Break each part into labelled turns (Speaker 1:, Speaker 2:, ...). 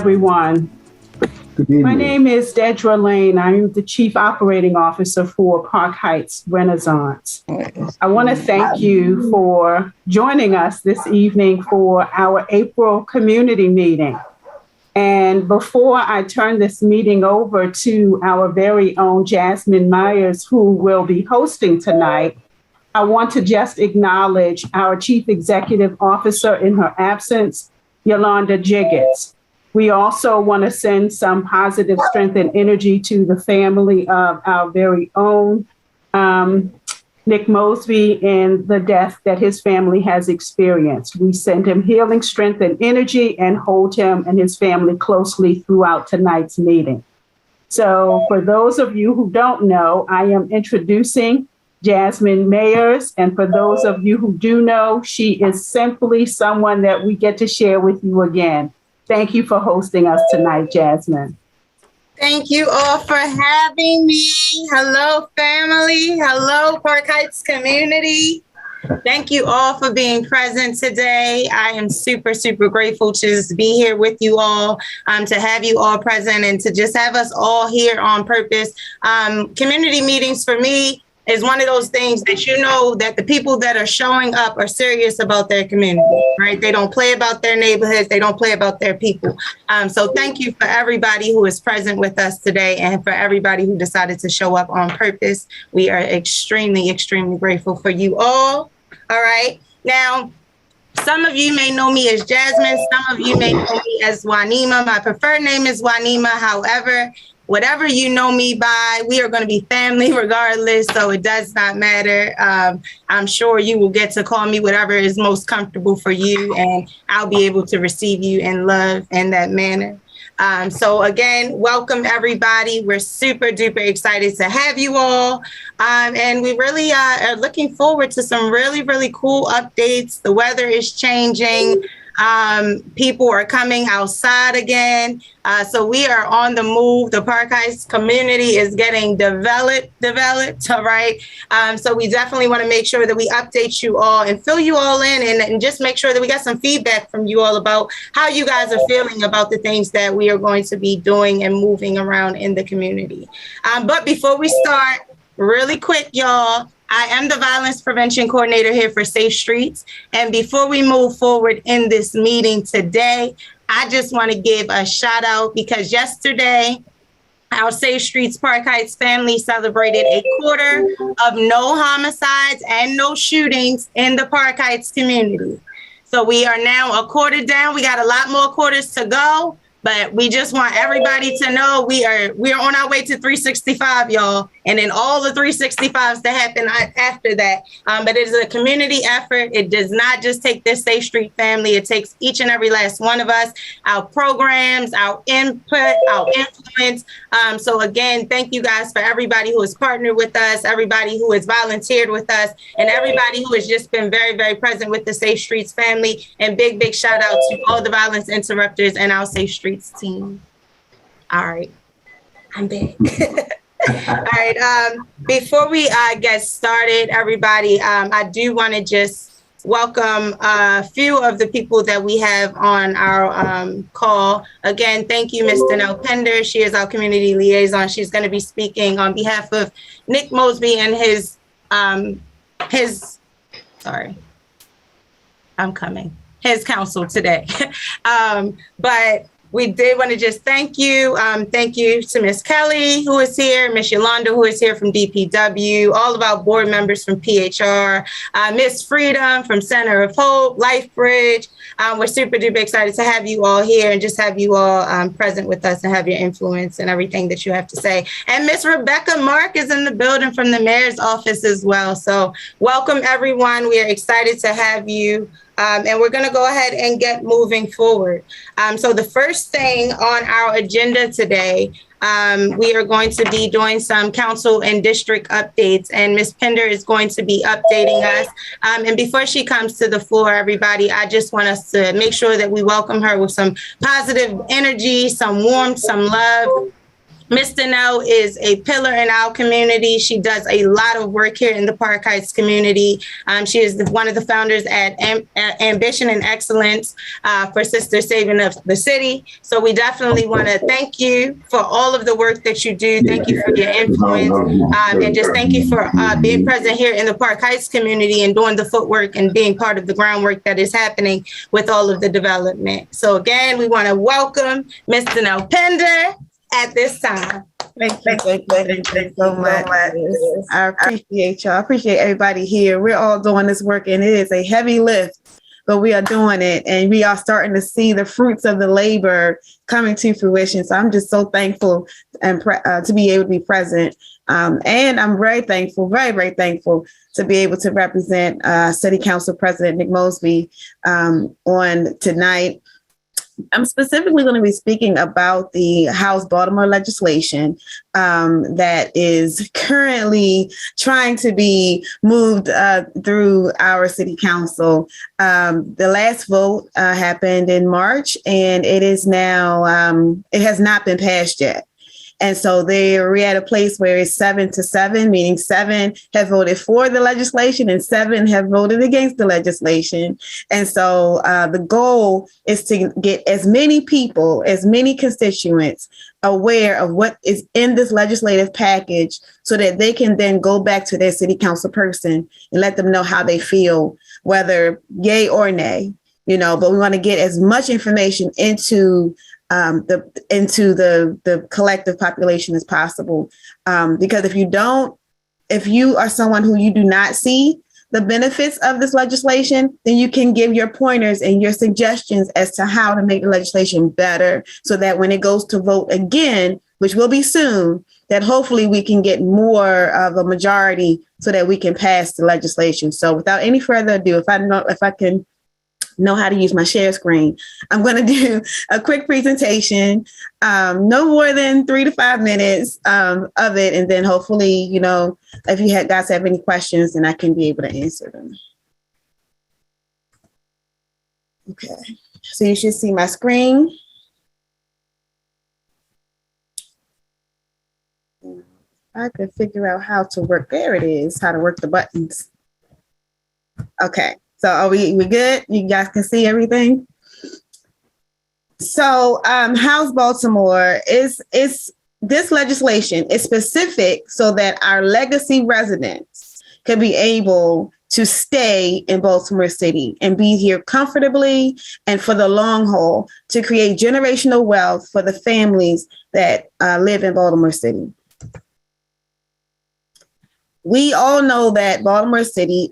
Speaker 1: everyone.
Speaker 2: Good evening.
Speaker 1: My name is Dedra Lane. I'm the Chief Operating Officer for Park Heights Renaissance. I want to thank you for joining us this evening for our April community meeting. And before I turn this meeting over to our very own Jasmine Myers, who will be hosting tonight, I want to just acknowledge our Chief Executive Officer in her absence, Yolanda Jiggets. We also want to send some positive strength and energy to the family of our very own Nick Mosby and the death that his family has experienced. We send him healing strength and energy and hold him and his family closely throughout tonight's meeting. So for those of you who don't know, I am introducing Jasmine Myers. And for those of you who do know, she is simply someone that we get to share with you again. Thank you for hosting us tonight, Jasmine.
Speaker 3: Thank you all for having me. Hello, family. Hello, Park Heights community. Thank you all for being present today. I am super, super grateful to just be here with you all, to have you all present and to just have us all here on purpose. Community meetings for me is one of those things that you know that the people that are showing up are serious about their community, right? They don't play about their neighborhoods. They don't play about their people. So thank you for everybody who is present with us today and for everybody who decided to show up on purpose. We are extremely, extremely grateful for you all. All right. Now, some of you may know me as Jasmine. Some of you may know me as Juanima. My preferred name is Juanima. However, whatever you know me by, we are going to be family regardless, so it does not matter. I'm sure you will get to call me whatever is most comfortable for you, and I'll be able to receive you in love in that manner. So again, welcome everybody. We're super duper excited to have you all. And we really are looking forward to some really, really cool updates. The weather is changing. People are coming outside again. So we are on the move. The Park Heights community is getting developed, all right? So we definitely want to make sure that we update you all and fill you all in and just make sure that we got some feedback from you all about how you guys are feeling about the things that we are going to be doing and moving around in the community. But before we start, really quick, y'all, I am the violence prevention coordinator here for Safe Streets. And before we move forward in this meeting today, I just want to give a shout out because yesterday, our Safe Streets Park Heights family celebrated a quarter of no homicides and no shootings in the Park Heights community. So we are now a quarter down. We got a lot more quarters to go. But we just want everybody to know we are on our way to 365, y'all. And then all the 365s that happen after that. But it is a community effort. It does not just take this Safe Street family. It takes each and every last one of us, our programs, our input, our influence. So again, thank you guys for everybody who has partnered with us, everybody who has volunteered with us, and everybody who has just been very, very present with the Safe Streets family. And big, big shout out to all the violence interrupters and our Safe Streets team. All right, I'm back. All right, before we get started, everybody, I do want to just welcome a few of the people that we have on our call. Again, thank you, Ms. Danelle Pender. She is our community liaison. She's going to be speaking on behalf of Nick Mosby and his council today. But we did want to just thank you. Thank you to Ms. Kelly, who is here, Ms. Yolanda, who is here from DPW, all of our board members from PHR, Ms. Freedom from Center of Hope, LifeBridge. We're super duper excited to have you all here and just have you all present with us and have your influence and everything that you have to say. And Ms. Rebecca Mark is in the building from the mayor's office as well. So welcome, everyone. We are excited to have you. And we're going to go ahead and get moving forward. So the first thing on our agenda today, we are going to be doing some council and district updates, and Ms. Pender is going to be updating us. And before she comes to the floor, everybody, I just want us to make sure that we welcome her with some positive energy, some warmth, some love. Ms. Donnell is a pillar in our community. She does a lot of work here in the Park Heights community. She is one of the founders at Ambition and Excellence for Sister Saving of the City. So we definitely want to thank you for all of the work that you do. Thank you for your influence. And just thank you for being present here in the Park Heights community and doing the footwork and being part of the groundwork that is happening with all of the development. So again, we want to welcome Ms. Donnell Pender at this time.
Speaker 2: Thank you so much. I appreciate y'all. I appreciate everybody here. We're all doing this work and it is a heavy lift, but we are doing it and we are starting to see the fruits of the labor coming to fruition. So I'm just so thankful and to be able to be present. And I'm very thankful, very thankful to be able to represent City Council President Nick Mosby on tonight. I'm specifically going to be speaking about the House Baltimore legislation that is currently trying to be moved through our city council. The last vote happened in March, and it is now, it has not been passed yet. And so we're at a place where it's 7-7, meaning 7 have voted for the legislation and 7 have voted against the legislation. And so the goal is to get as many people, as many constituents aware of what is in this legislative package so that they can then go back to their city council person and let them know how they feel, whether yay or nay, but we want to get as much information into the collective population as possible. Because if you are someone who you do not see the benefits of this legislation, then you can give your pointers and your suggestions as to how to make the legislation better so that when it goes to vote again, which will be soon, that hopefully we can get more of a majority so that we can pass the legislation. So without any further ado, if I can know how to use my share screen, I'm going to do a quick presentation, no more than 3 to 5 minutes of it. And then hopefully, if you guys have any questions, then I can be able to answer them. Okay, so you should see my screen. I could figure out how to work. There it is, how to work the buttons. Okay. So are we good? You guys can see everything? So House Baltimore is this legislation is specific so that our legacy residents can be able to stay in Baltimore City and be here comfortably and for the long haul to create generational wealth for the families that live in Baltimore City. We all know that Baltimore City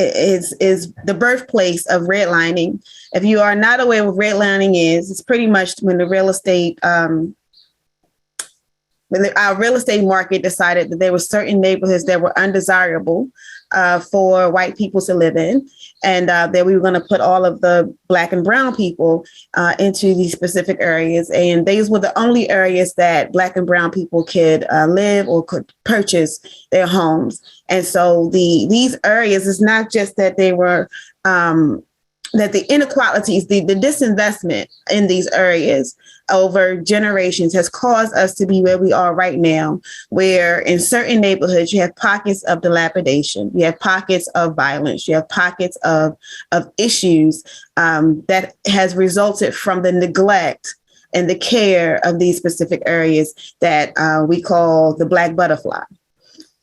Speaker 2: is the birthplace of redlining. If you are not aware what redlining is, it's pretty much when the real estate, when our real estate market decided that there were certain neighborhoods that were undesirable for white people to live in, and that we were going to put all of the Black and brown people into these specific areas. And these were the only areas that Black and brown people could live or could purchase their homes. And so these areas, it's not just that they were, that the inequalities, the disinvestment in these areas over generations has caused us to be where we are right now, where in certain neighborhoods, you have pockets of dilapidation, you have pockets of violence, you have pockets of issues that has resulted from the neglect and the care of these specific areas that we call the Black butterfly.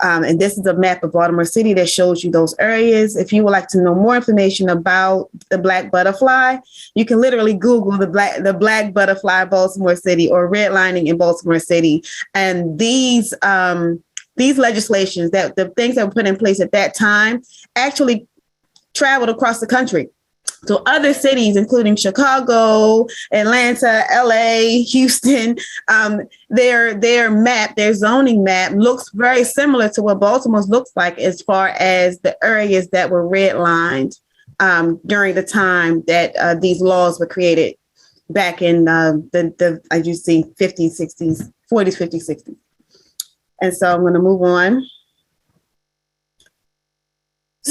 Speaker 2: And this is a map of Baltimore City that shows you those areas. If you would like to know more information about the Black butterfly, you can literally Google the Black butterfly Baltimore City or redlining in Baltimore City. And these legislations, that the things that were put in place at that time actually traveled across the country. So other cities, including Chicago, Atlanta, LA, Houston, their map, their zoning map looks very similar to what Baltimore's looks like as far as the areas that were redlined during the time that these laws were created back in as you see, 50s, 60s, 40s, 50s, 60s. And so I'm going to move on.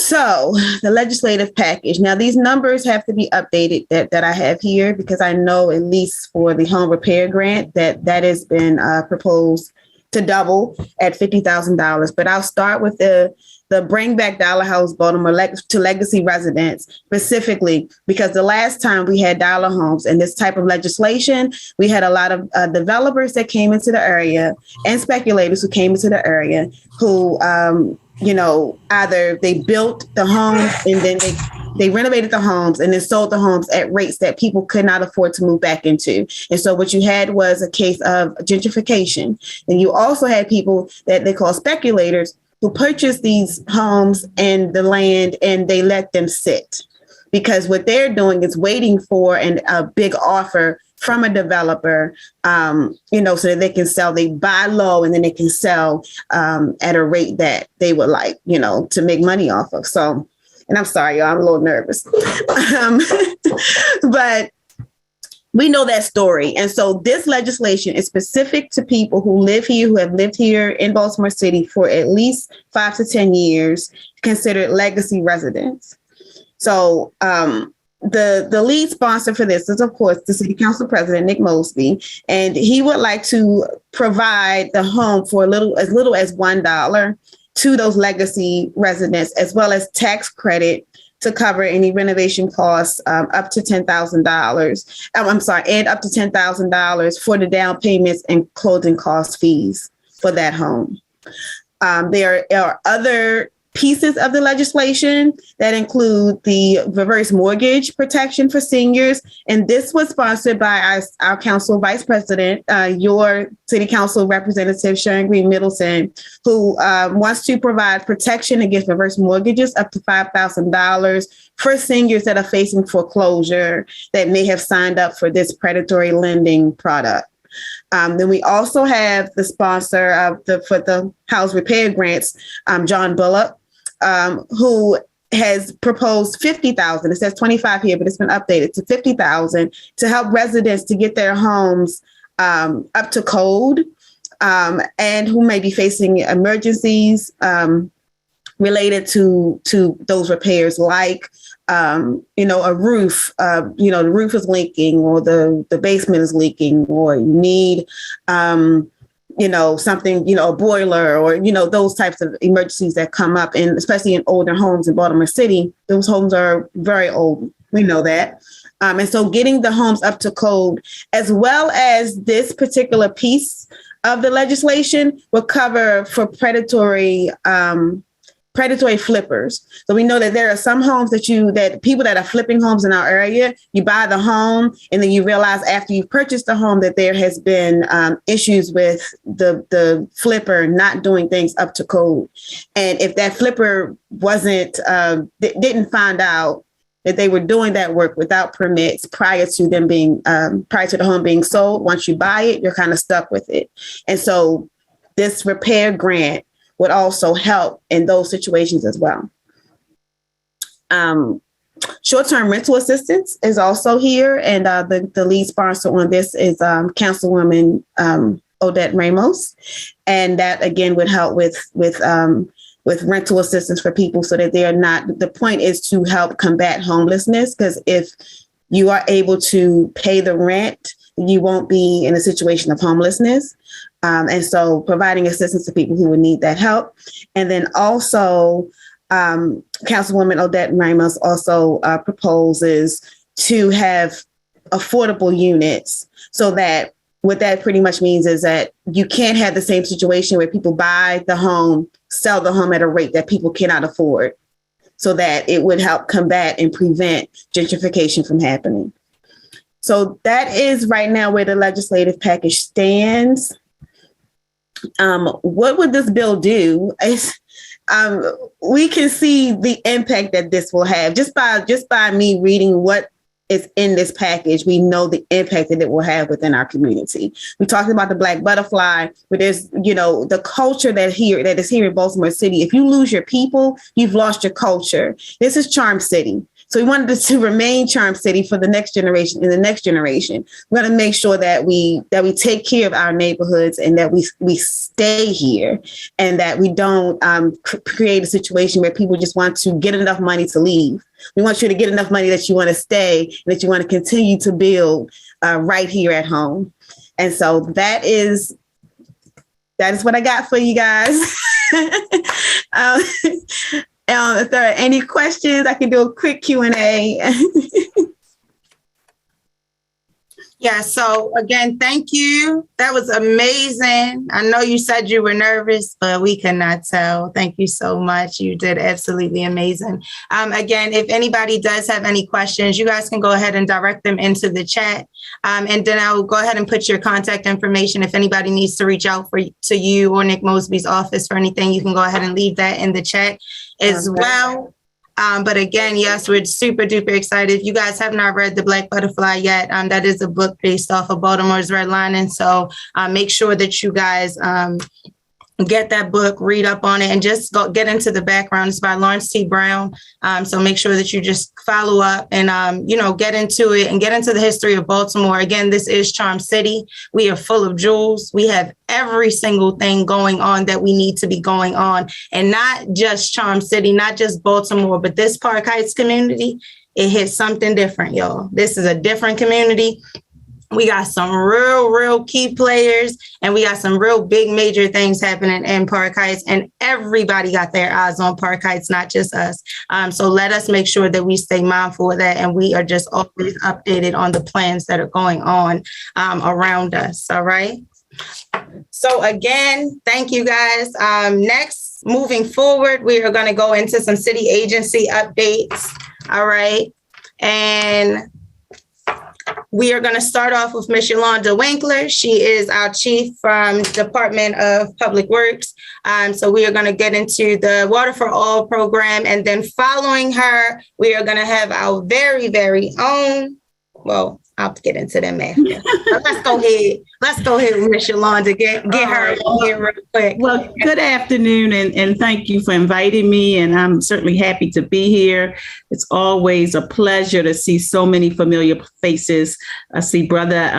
Speaker 2: So the legislative package. Now, these numbers have to be updated that I have here, because I know at least for the home repair grant that has been proposed to double at $50,000. But I'll start with the Bring Back Dollar House Baltimore to legacy residents specifically, because the last time we had dollar homes and this type of legislation, we had a lot of developers that came into the area and speculators who came into the area who, either they built the homes and then they renovated the homes and then sold the homes at rates that people could not afford to move back into. And so what you had was a case of gentrification. And you also had people that they call speculators who purchased these homes and the land and they let them sit, because what they're doing is waiting for a big offer from a developer, so that they can sell. They buy low and then they can sell at a rate that they would like, to make money off of. So, and I'm sorry, y'all, I'm a little nervous, but we know that story. And so this legislation is specific to people who live here, who have lived here in Baltimore City for at least 5 to 10 years, considered legacy residents. So the lead sponsor for this is, of course, the City Council President, Nick Mosby, and he would like to provide the home for as little as $1 to those legacy residents, as well as tax credit to cover any renovation costs up to $10,000. And up to $10,000 for the down payments and closing cost fees for that home. There are other pieces of the legislation that include the reverse mortgage protection for seniors. And this was sponsored by our council vice president, your city council representative, Sharon Green Middleton, who wants to provide protection against reverse mortgages up to $5,000 for seniors that are facing foreclosure that may have signed up for this predatory lending product. Then we also have the sponsor for the house repair grants, John Bullock, who has proposed $50,000. It says $25,000 here, but it's been updated to $50,000 to help residents to get their homes up to code, and who may be facing emergencies related to those repairs, like a roof, the roof is leaking, or the basement is leaking, or you need something, a boiler, or, those types of emergencies that come up. And especially in older homes in Baltimore City, those homes are very old. We know that. And so getting the homes up to code, as well as this particular piece of the legislation, will cover for predatory flippers. So we know that there are some homes that people that are flipping homes in our area, you buy the home and then you realize after you've purchased the home that there has been issues with the flipper not doing things up to code. And if that flipper didn't find out that they were doing that work without permits prior to the home being sold, once you buy it, you're kind of stuck with it. And so this repair grant would also help in those situations as well. Short-term rental assistance is also here, and the lead sponsor on this is Councilwoman Odette Ramos, and that again would help with rental assistance for people, so that they are not. The point is to help combat homelessness, because if you are able to pay the rent, you won't be in a situation of homelessness. And so providing assistance to people who would need that help. And then also Councilwoman Odette Ramos also proposes to have affordable units, so that what that pretty much means is that you can't have the same situation where people buy the home, sell the home at a rate that people cannot afford, so that it would help combat and prevent gentrification from happening. So that is right now where the legislative package stands. What would this bill do? We can see the impact that this will have just by me reading what is in this package. We know the impact that it will have within our community. We talked about the Black Butterfly, but there's, the culture that is here in Baltimore City. If you lose your people, you've lost your culture. This is Charm City. So we wanted to remain Charm City for the next generation and the next generation. We're going to make sure that we take care of our neighborhoods and that we stay here, and that we don't create a situation where people just want to get enough money to leave. We want you to get enough money that you want to stay, and that you want to continue to build right here at home. And so that is what I got for you guys. If there are any questions, I can do a quick Q&A.
Speaker 3: Yeah, so again, thank you. That was amazing. I know you said you were nervous, but we could not tell. Thank you so much. You did absolutely amazing. Again, if anybody does have any questions, you guys can go ahead and direct them into the chat. And then I'll go ahead and put your contact information. If anybody needs to reach out to you or Nick Mosby's office for anything, you can go ahead and leave that in the chat as well. But again, yes, we're super duper excited. If you guys have not read The Black Butterfly yet, that is a book based off of Baltimore's Red Lining. So make sure that you guys get that book, read up on it, and just go get into the background. It's by Lawrence T. Brown. So make sure that you just follow up and, get into it and get into the history of Baltimore. Again, this is Charm City. We are full of jewels. We have every single thing going on that we need to be going on, and not just Charm City, not just Baltimore, but this Park Heights community. It hits something different, y'all. This is a different community. We got some real key players, and we got some real big major things happening in Park Heights, and everybody got their eyes on Park Heights, not just us. So let us make sure that we stay mindful of that, and we are just always updated on the plans that are going on around us. All right. So again, thank you guys. Next, moving forward, we are going to go into some city agency updates. All right. And we are going to start off with Ms. Yolanda Winkler. She is our chief from Department of Public Works. So we are going to get into the Water for All program. And then following her, we are going to have our very, very own, well, I'll get into them after. Let's go ahead with Ms. Yolanda. Get her in here real quick.
Speaker 4: Well, good afternoon, and thank you for inviting me. And I'm certainly happy to be here. It's always a pleasure to see so many familiar faces. I see Brother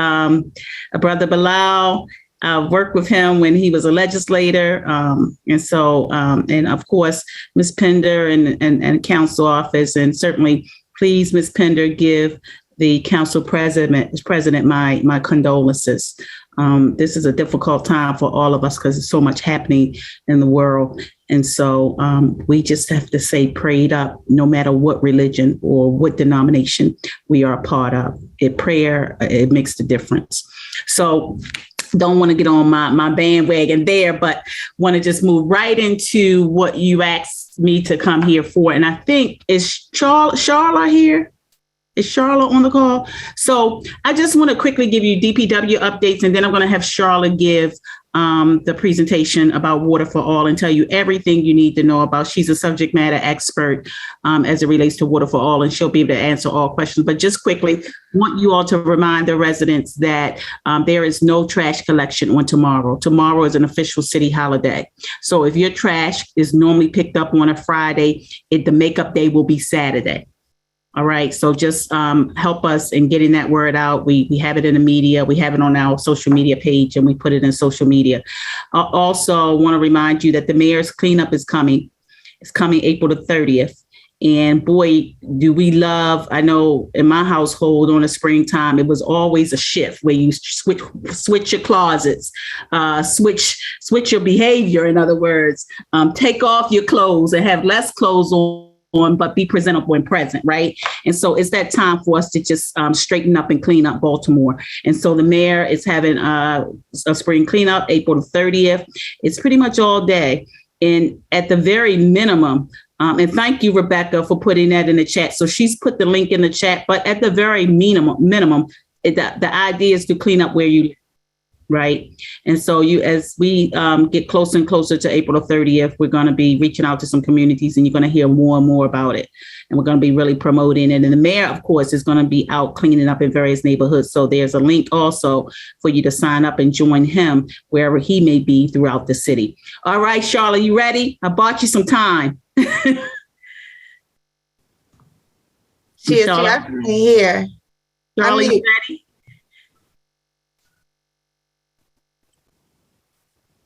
Speaker 4: Bilal. I worked with him when he was a legislator. And of course, Ms. Pender and council office. And certainly, please, Ms. Pender, give the council president my condolences. This is a difficult time for all of us because there's so much happening in the world. And so we just have to stay prayed up, no matter what religion or what denomination we are a part of. Prayer makes the difference. So don't want to get on my bandwagon there, but want to just move right into what you asked me to come here for. And I think, is Charla here? Is Charlotte on the call? So I just want to quickly give you DPW updates, and then I'm going to have Charlotte give the presentation about Water for All and tell you everything you need to know about. She's a subject matter expert as it relates to Water for All, and she'll be able to answer all questions. But just quickly, want you all to remind the residents that there is no trash collection on tomorrow. Tomorrow is an official city holiday. So if your trash is normally picked up on a Friday, the makeup day will be Saturday. All right. So just help us in getting that word out. We have it in the media. We have it on our social media page, and we put it in social media. Also want to remind you that the mayor's cleanup is coming. It's coming April the 30th. And boy, do we love, I know in my household on the springtime, it was always a shift where you switch your closets, switch your behavior. In other words, take off your clothes and have less clothes on, but be presentable and present, right? And so it's that time for us to just straighten up and clean up Baltimore. And so the mayor is having a spring cleanup, April the 30th. It's pretty much all day. And at the very minimum, and thank you, Rebecca, for putting that in the chat. So she's put the link in the chat, but at the very minimum, the idea is to clean up where you live. Right. And so as we get closer and closer to April the 30th, we're going to be reaching out to some communities, and you're going to hear more and more about it. And we're going to be really promoting it. And the mayor, of course, is going to be out cleaning up in various neighborhoods. So there's a link also for you to sign up and join him wherever he may be throughout the city. All right, Charlotte, you ready? I bought you some time.
Speaker 3: She is definitely here.
Speaker 4: Charlotte, you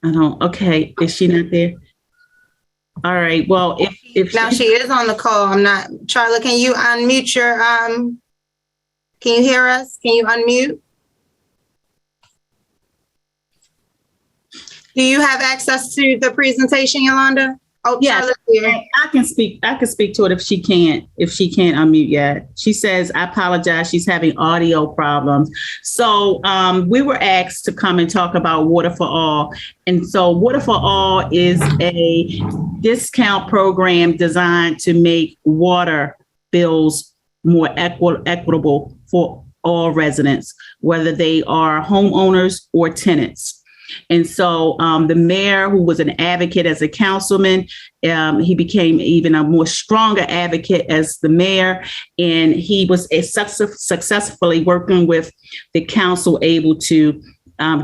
Speaker 4: ready? Okay. Is she not there? All right. Well, if
Speaker 3: now she is on the call, I'm not. Charlotte, can you unmute your, can you hear us? Can you unmute? Do you have access to the presentation, Yolanda? Oh,
Speaker 4: yeah, I can speak to it if she can't unmute yet. She says, I apologize. She's having audio problems. So we were asked to come and talk about Water for All. And so Water for All is a discount program designed to make water bills more equitable for all residents, whether they are homeowners or tenants. And so the mayor, who was an advocate as a councilman, he became even a more stronger advocate as the mayor. And he was successfully working with the council, able to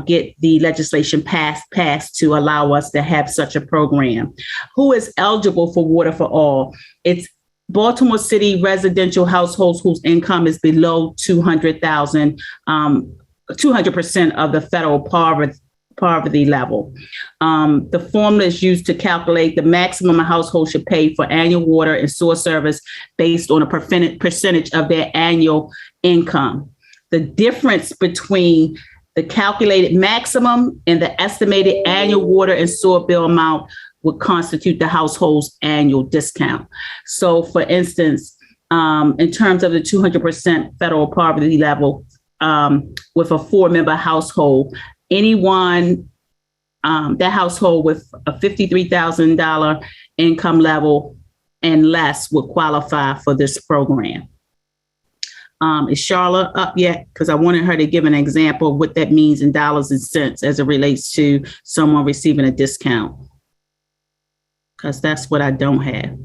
Speaker 4: get the legislation passed to allow us to have such a program. Who is eligible for Water for All? It's Baltimore City residential households whose income is below 200,000, 200% of the federal poverty level. The formula is used to calculate the maximum a household should pay for annual water and sewer service based on a percentage of their annual income. The difference between the calculated maximum and the estimated annual water and sewer bill amount would constitute the household's annual discount. So for instance, in terms of the 200% federal poverty level, with a 4-member household, anyone, that household with a $53,000 income level and less would qualify for this program. Is Charlotte up yet? Because I wanted her to give an example of what that means in dollars and cents as it relates to someone receiving a discount. Because that's what I don't have.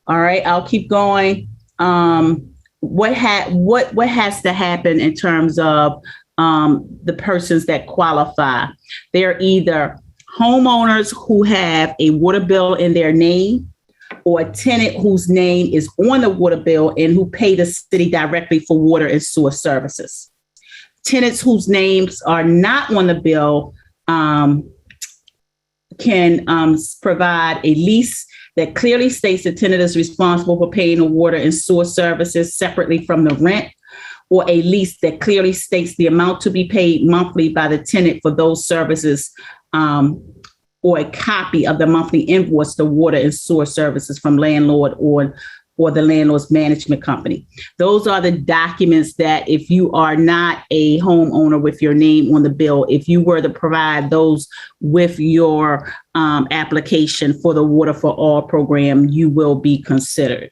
Speaker 4: All right, I'll keep going. What has to happen in terms of the persons that qualify? They're either homeowners who have a water bill in their name, or a tenant whose name is on the water bill and who pay the city directly for water and sewer services. Tenants whose names are not on the bill can provide a lease that clearly states the tenant is responsible for paying the water and sewer services separately from the rent, or a lease that clearly states the amount to be paid monthly by the tenant for those services, or a copy of the monthly invoice to water and sewer services from landlord or the landlord's management company. Those are the documents that, if you are not a homeowner with your name on the bill, if you were to provide those with your application for the Water for All program, you will be considered.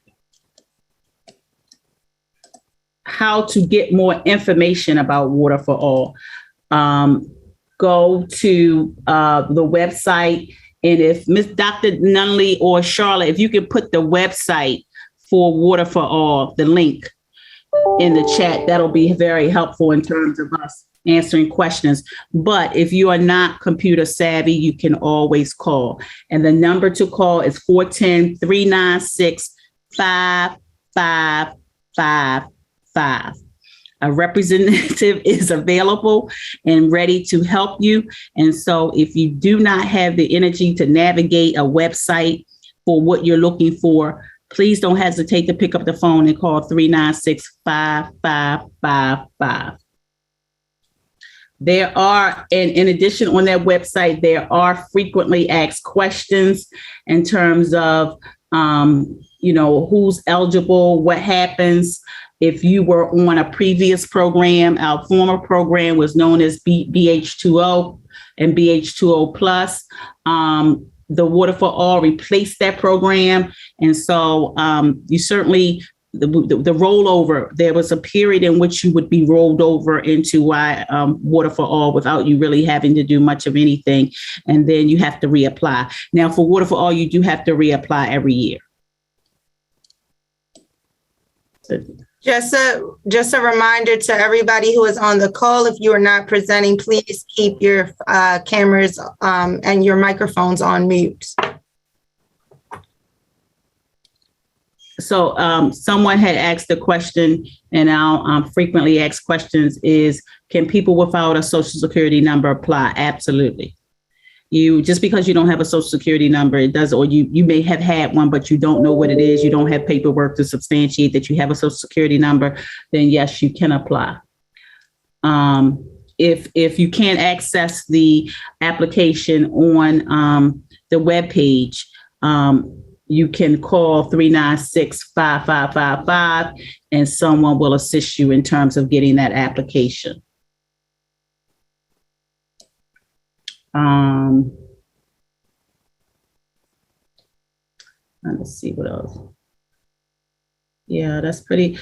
Speaker 4: How to get more information about Water for All. Go to the website, and if Ms. Dr. Nunley or Charlotte, if you can put the website for Water for All, the link in the chat, that'll be very helpful in terms of us answering questions. But if you are not computer savvy, you can always call. And the number to call is 410-396-5555. A representative is available and ready to help you. And so if you do not have the energy to navigate a website for what you're looking for, please don't hesitate to pick up the phone and call 396-5555. There are, and in addition, on that website, there are frequently asked questions in terms of, who's eligible, what happens if you were on a previous program. Our former program was known as BH2O and BH2O Plus. The Water for All replaced that program. And so you certainly, the rollover, there was a period in which you would be rolled over into Water for All without you really having to do much of anything. And then you have to reapply. Now for Water for All, you do have to reapply every year.
Speaker 3: Just a reminder to everybody who is on the call, if you are not presenting, please keep your cameras and your microphones on mute.
Speaker 4: someone had asked the question, and our frequently asked questions is, can people without a social security number apply? Absolutely. You, just because you don't have a social security number, it does, or you may have had one, but you don't know what it is. You don't have paperwork to substantiate that you have a social security number, then yes, you can apply. If you can't access the application on the webpage, you can call 396-5555 and someone will assist you in terms of getting that application. Let's see what else. Yeah, that's pretty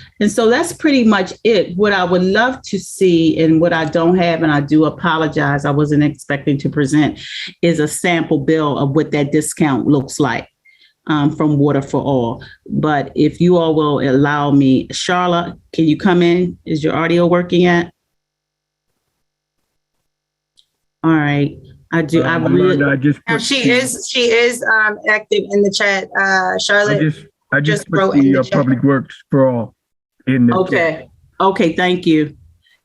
Speaker 4: much it. What I would love to see, and what I don't have, and I do apologize, I wasn't expecting to present, is a sample bill of what that discount looks like from Water for All. But if you all will allow me, Charlotte, can you come in? Is your audio working yet? All right. I do.
Speaker 3: She is active in the chat. Charlotte.
Speaker 5: I just put the Public Works for All in the chat.
Speaker 4: Okay, thank you.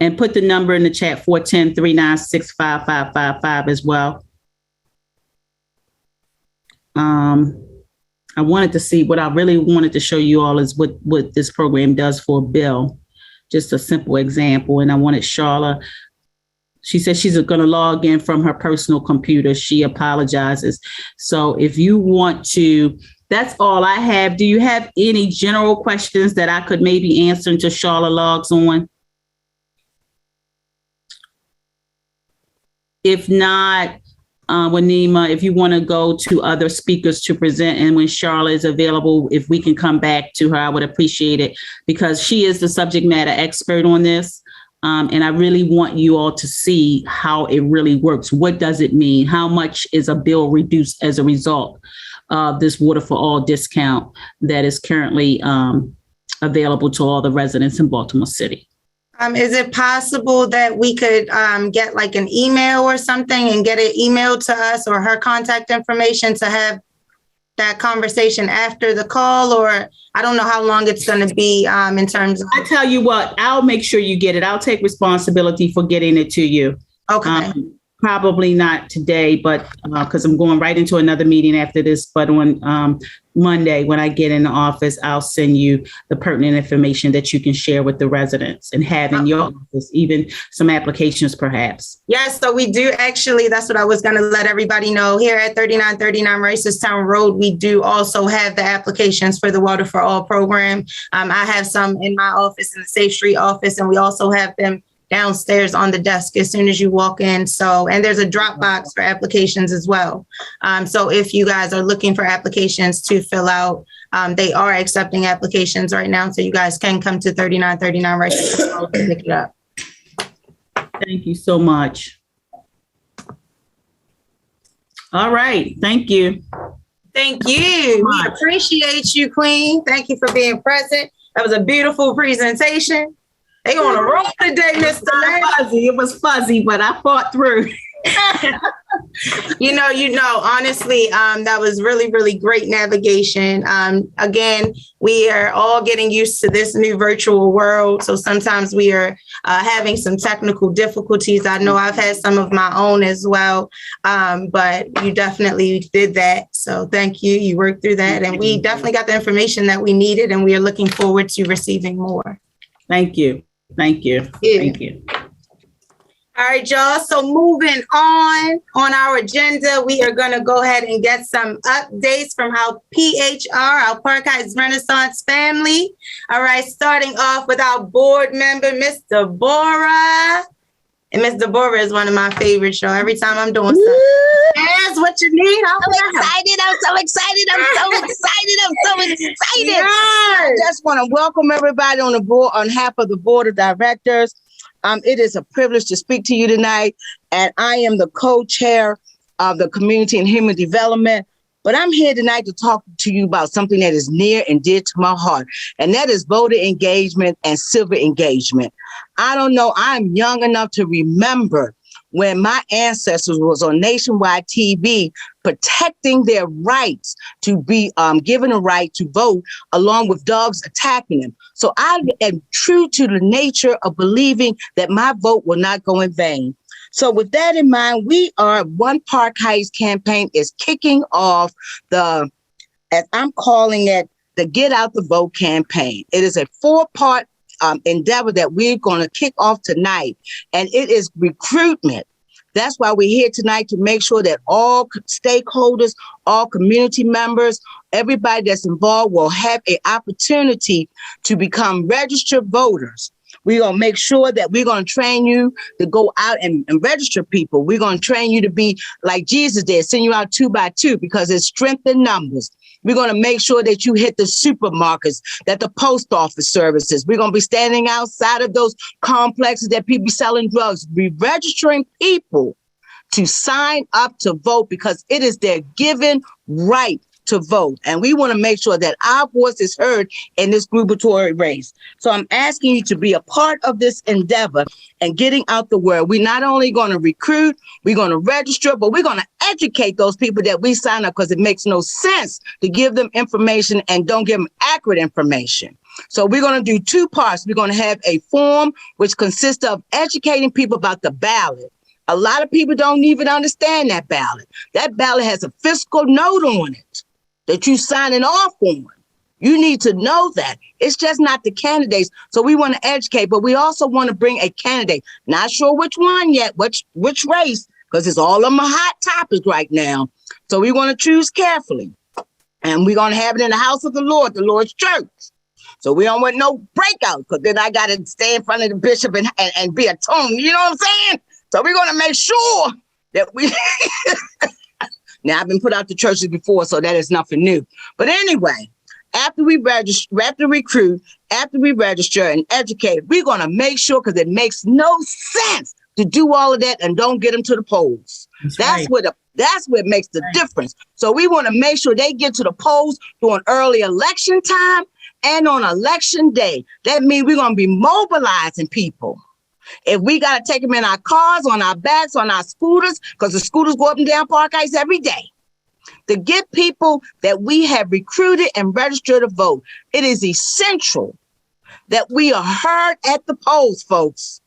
Speaker 4: And put the number in the chat, 410-396-5555 as well. I wanted to see, what I really wanted to show you all is what this program does for a bill. Just a simple example. And I wanted Charlotte, she said she's going to log in from her personal computer. She apologizes. So if you want to, that's all I have. Do you have any general questions that I could maybe answer until Charlotte logs on? If not, Wanima, if you want to go to other speakers to present, and when Charlotte is available, if we can come back to her, I would appreciate it, because she is the subject matter expert on this. And I really want you all to see how it really works. What does it mean? How much is a bill reduced as a result of this Water for All discount that is currently available to all the residents in Baltimore City?
Speaker 3: Is it possible that we could get like an email or something and get it emailed to us, or her contact information, to have that conversation after the call? Or I don't know how long it's going to be in terms of.
Speaker 4: I tell you what, I'll make sure you get it. I'll take responsibility for getting it to you.
Speaker 3: Okay.
Speaker 4: Probably not today, but because I'm going right into another meeting after this. But on Monday, when I get in the office, I'll send you the pertinent information that you can share with the residents and have in your office, even some applications perhaps.
Speaker 3: Yes, so we do actually, that's what I was going to let everybody know. Here at 3939 Reisterstown Road, we do also have the applications for the Water for All program. I have some in my office, in the Safe Street office, and we also have them downstairs on the desk as soon as you walk in. So, and there's a drop box for applications as well. So if you guys are looking for applications to fill out, they are accepting applications right now. So you guys can come to 3939 Reisterstown Road and pick it up.
Speaker 4: Thank you so much. All right. Thank you.
Speaker 3: Thank you. We appreciate you, Queen. Thank you for being present. That was a beautiful presentation. They on a roll today, Mr.
Speaker 4: Fuzzy. It was fuzzy, but I fought through.
Speaker 3: You know, honestly, that was really, really great navigation. Again, we are all getting used to this new virtual world. So sometimes we are having some technical difficulties. I know I've had some of my own as well, but you definitely did that. So thank you. You worked through that, and we definitely got the information that we needed, and we are looking forward to receiving more.
Speaker 4: Thank you. Thank you.
Speaker 3: Yeah.
Speaker 4: Thank you.
Speaker 3: All right, y'all. So moving on our agenda, we are going to go ahead and get some updates from our PHR, our Park Heights Renaissance family. All right, starting off with our board member, Miss Deborah. And Miss Deborah is one of my favorites, y'all. Every time I'm doing something, ask what you need. I'm so excited.
Speaker 6: Yes. I just want to welcome everybody on the board on behalf of the board of directors. It is a privilege to speak to you tonight, and I am the co-chair of the Community and Human Development. But I'm here tonight to talk to you about something that is near and dear to my heart, and that is voter engagement and civic engagement. I don't know, I'm young enough to remember when my ancestors was on nationwide TV protecting their rights to be given a right to vote, along with dogs attacking them. So I am true to the nature of believing that my vote will not go in vain. So with that in mind, One Park Heights campaign is kicking off the, as I'm calling it, the Get Out the Vote campaign. It is a 4-part endeavor that we're going to kick off tonight, and it is recruitment. That's why we're here tonight, to make sure that all stakeholders, all community members, everybody that's involved will have an opportunity to become registered voters. We're going to make sure that we're going to train you to go out and register people. We're going to train you to be like Jesus did, send you out 2 by 2, because it's strength in numbers. We're going to make sure that you hit the supermarkets, that the post office services. We're going to be standing outside of those complexes that people be selling drugs, be registering people to sign up to vote, because it is their given right to vote. And we want to make sure that our voice is heard in this gubernatorial race. So I'm asking you to be a part of this endeavor and getting out the word. We're not only going to recruit, we're going to register, but we're going to educate those people that we sign up, because it makes no sense to give them information and don't give them accurate information. So we're going to do 2 parts. We're going to have a form which consists of educating people about the ballot. A lot of people don't even understand that ballot. That ballot has a fiscal note on it that you signing off on. You need to know that. It's just not the candidates. So we want to educate, but we also want to bring a candidate. Not sure which one yet, which race, because it's all of them hot topics right now. So we want to choose carefully. And we're going to have it in the house of the Lord's church. So we don't want no breakout, because then I got to stay in front of the bishop and be a tone. You know what I'm saying? So we're going to make sure that we... Now, I've been put out to churches before, so that is nothing new. But anyway, after we register, after we recruit, after we register and educate, we're going to make sure, because it makes no sense to do all of that and don't get them to the polls. That's right. That's what makes the difference. So we want to make sure they get to the polls during early election time and on election day. That means we're going to be mobilizing people. If we got to take them in our cars, on our backs, on our scooters, because the scooters go up and down Park Heights every day, to get people that we have recruited and registered to vote, it is essential that we are heard at the polls, folks.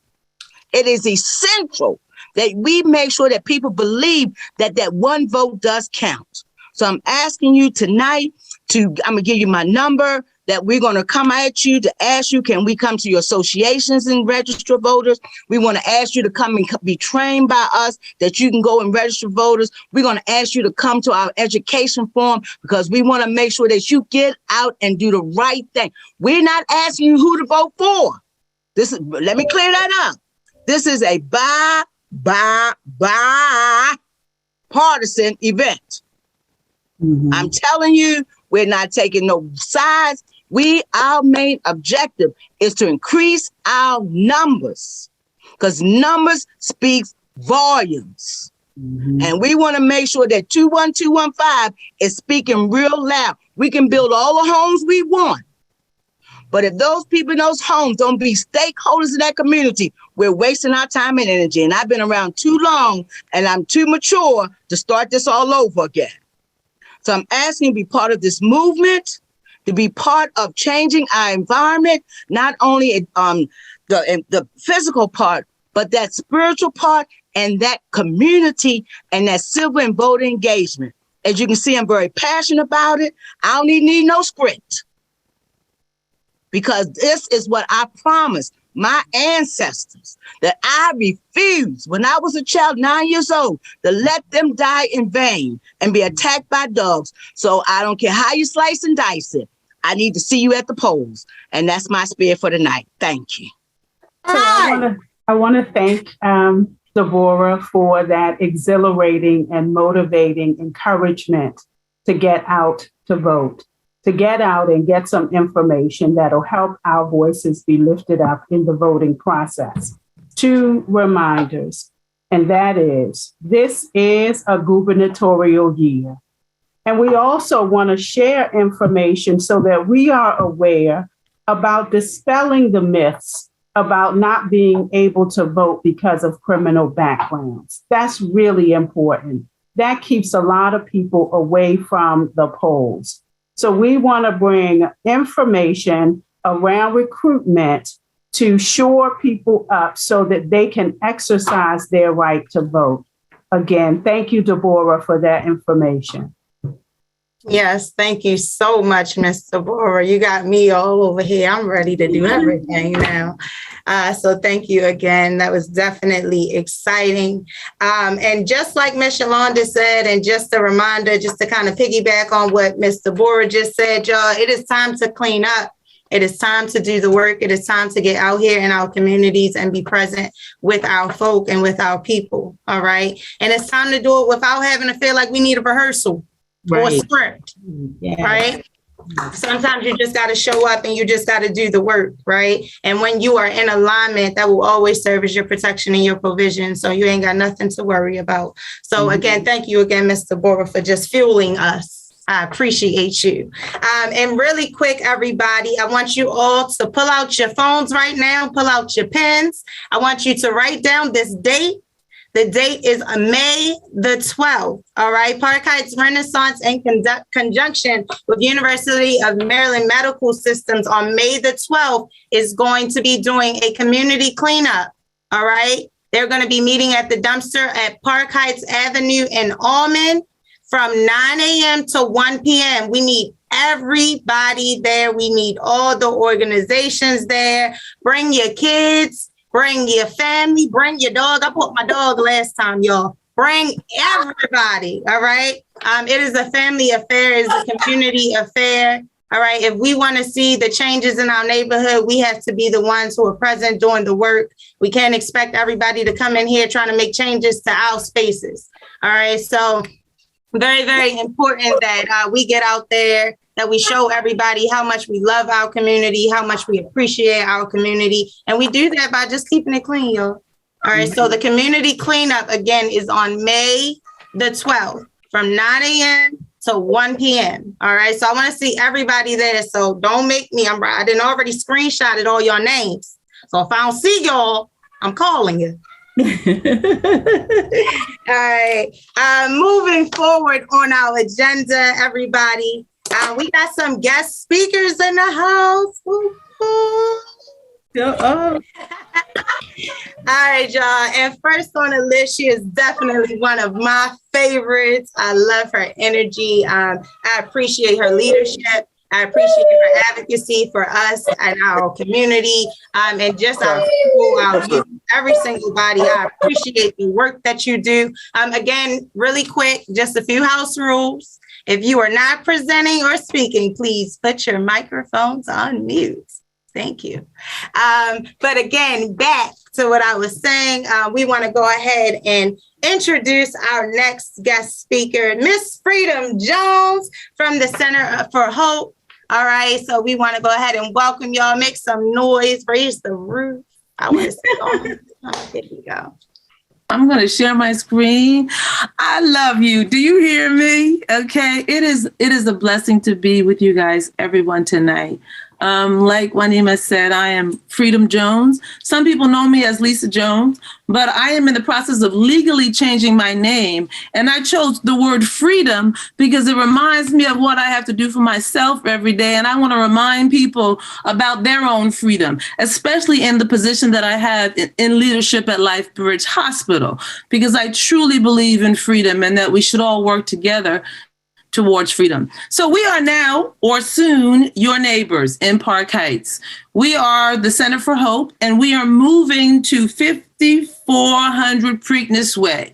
Speaker 6: It is essential that we make sure that people believe that that one vote does count. So I'm asking you tonight I'm going to give you my number, that we're going to come at you to ask you, can we come to your associations and register voters? We want to ask you to come and be trained by us, that you can go and register voters. We're going to ask you to come to our education forum, because we want to make sure that you get out and do the right thing. We're not asking you who to vote for. Let me clear that up. This is a bipartisan event. Mm-hmm. I'm telling you, we're not taking no sides. Our main objective is to increase our numbers, because numbers speaks volumes. Mm-hmm. And we want to make sure that 21215 is speaking real loud. We can build all the homes we want, but if those people in those homes don't be stakeholders in that community, we're wasting our time and energy. And I've been around too long, and I'm too mature to start this all over again. So I'm asking you to be part of this movement, to be part of changing our environment, not only the physical part, but that spiritual part and that community and that civil and voter engagement. As you can see, I'm very passionate about it. I don't need no script, because this is what I promised my ancestors, that I refused when I was a child, 9 years old, to let them die in vain and be attacked by dogs. So I don't care how you slice and dice it. I need to see you at the polls. And that's my spirit for tonight. Thank you.
Speaker 1: So I want to thank Deborah for that exhilarating and motivating encouragement to get out to vote, to get out and get some information that'll help our voices be lifted up in the voting process. 2 reminders, and that is, this is a gubernatorial year. And we also want to share information so that we are aware about dispelling the myths about not being able to vote because of criminal backgrounds. That's really important. That keeps a lot of people away from the polls. So we want to bring information around recruitment to shore people up so that they can exercise their right to vote. Again, thank you, Deborah, for that information.
Speaker 3: Yes, thank you so much, Ms. Deborah. You got me all over here. I'm ready to do everything now. So thank you again. That was definitely exciting. And just like Ms. Yolanda said, and just a reminder, just to kind of piggyback on what Ms. Deborah just said, y'all, it is time to clean up. It is time to do the work. It is time to get out here in our communities and be present with our folk and with our people. All right. And it's time to do it without having to feel like we need a rehearsal. Or script, right? Sometimes you just got to show up and you just got to do the work, right? And when you are in alignment, that will always serve as your protection and your provision. So you ain't got nothing to worry about. So again, thank you again, Mr. Deborah, for just fueling us. I appreciate you. And really quick, everybody, I want you all to pull out your phones right now, pull out your pens. I want you to write down this date. The date is May the 12th, all right? Park Heights Renaissance in conjunction with University of Maryland Medical Systems on May the 12th is going to be doing a community cleanup, all right? They're going to be meeting at the dumpster at Park Heights Avenue in Almond from 9 a.m. to 1 p.m. We need everybody there. We need all the organizations there. Bring your kids. Bring your family, bring your dog. I put my dog last time, y'all. Bring everybody, all right? It is a family affair. It's a community affair, all right? If we want to see the changes in our neighborhood, we have to be the ones who are present doing the work. We can't expect everybody to come in here trying to make changes to our spaces, all right? So very, very important that we get out there, that we show everybody how much we love our community, how much we appreciate our community. And we do that by just keeping it clean, y'all. All right. So the community cleanup, again, is on May the 12th from 9 a.m. to 1 p.m. All right. So I want to see everybody there. So don't make me, I didn't already screenshotted all your names. So if I don't see y'all, I'm calling you. All right. Moving forward on our agenda, everybody. We got some guest speakers in the house. All right, y'all. And first on the list, she is definitely one of my favorites. I love her energy. I appreciate her leadership. I appreciate her advocacy for us and our community, and just our people, our youth, every single body. I appreciate the work that you do. Again, really quick, just a few house rules. If you are not presenting or speaking, please put your microphones on mute. Thank you. But again, back to what I was saying, we want to go ahead and introduce our next guest speaker, Miss Freedom Jones from the Center for Hope. All right, so we want to go ahead and welcome y'all. Make some noise, raise the roof. I want to say, there you go.
Speaker 7: I'm going to share my screen. I love you. Do you hear me? Okay. It is a blessing to be with you guys, everyone, tonight. Like Juanima said, I am Freedom Jones. Some people know me as Lisa Jones, but I am in the process of legally changing my name. And I chose the word freedom because it reminds me of what I have to do for myself every day. And I want to remind people about their own freedom, especially in the position that I have in leadership at LifeBridge Hospital, because I truly believe in freedom and that we should all work together towards freedom. So we are now, or soon, your neighbors in Park Heights. We are the Center for Hope, and we are moving to 5400 Preakness Way.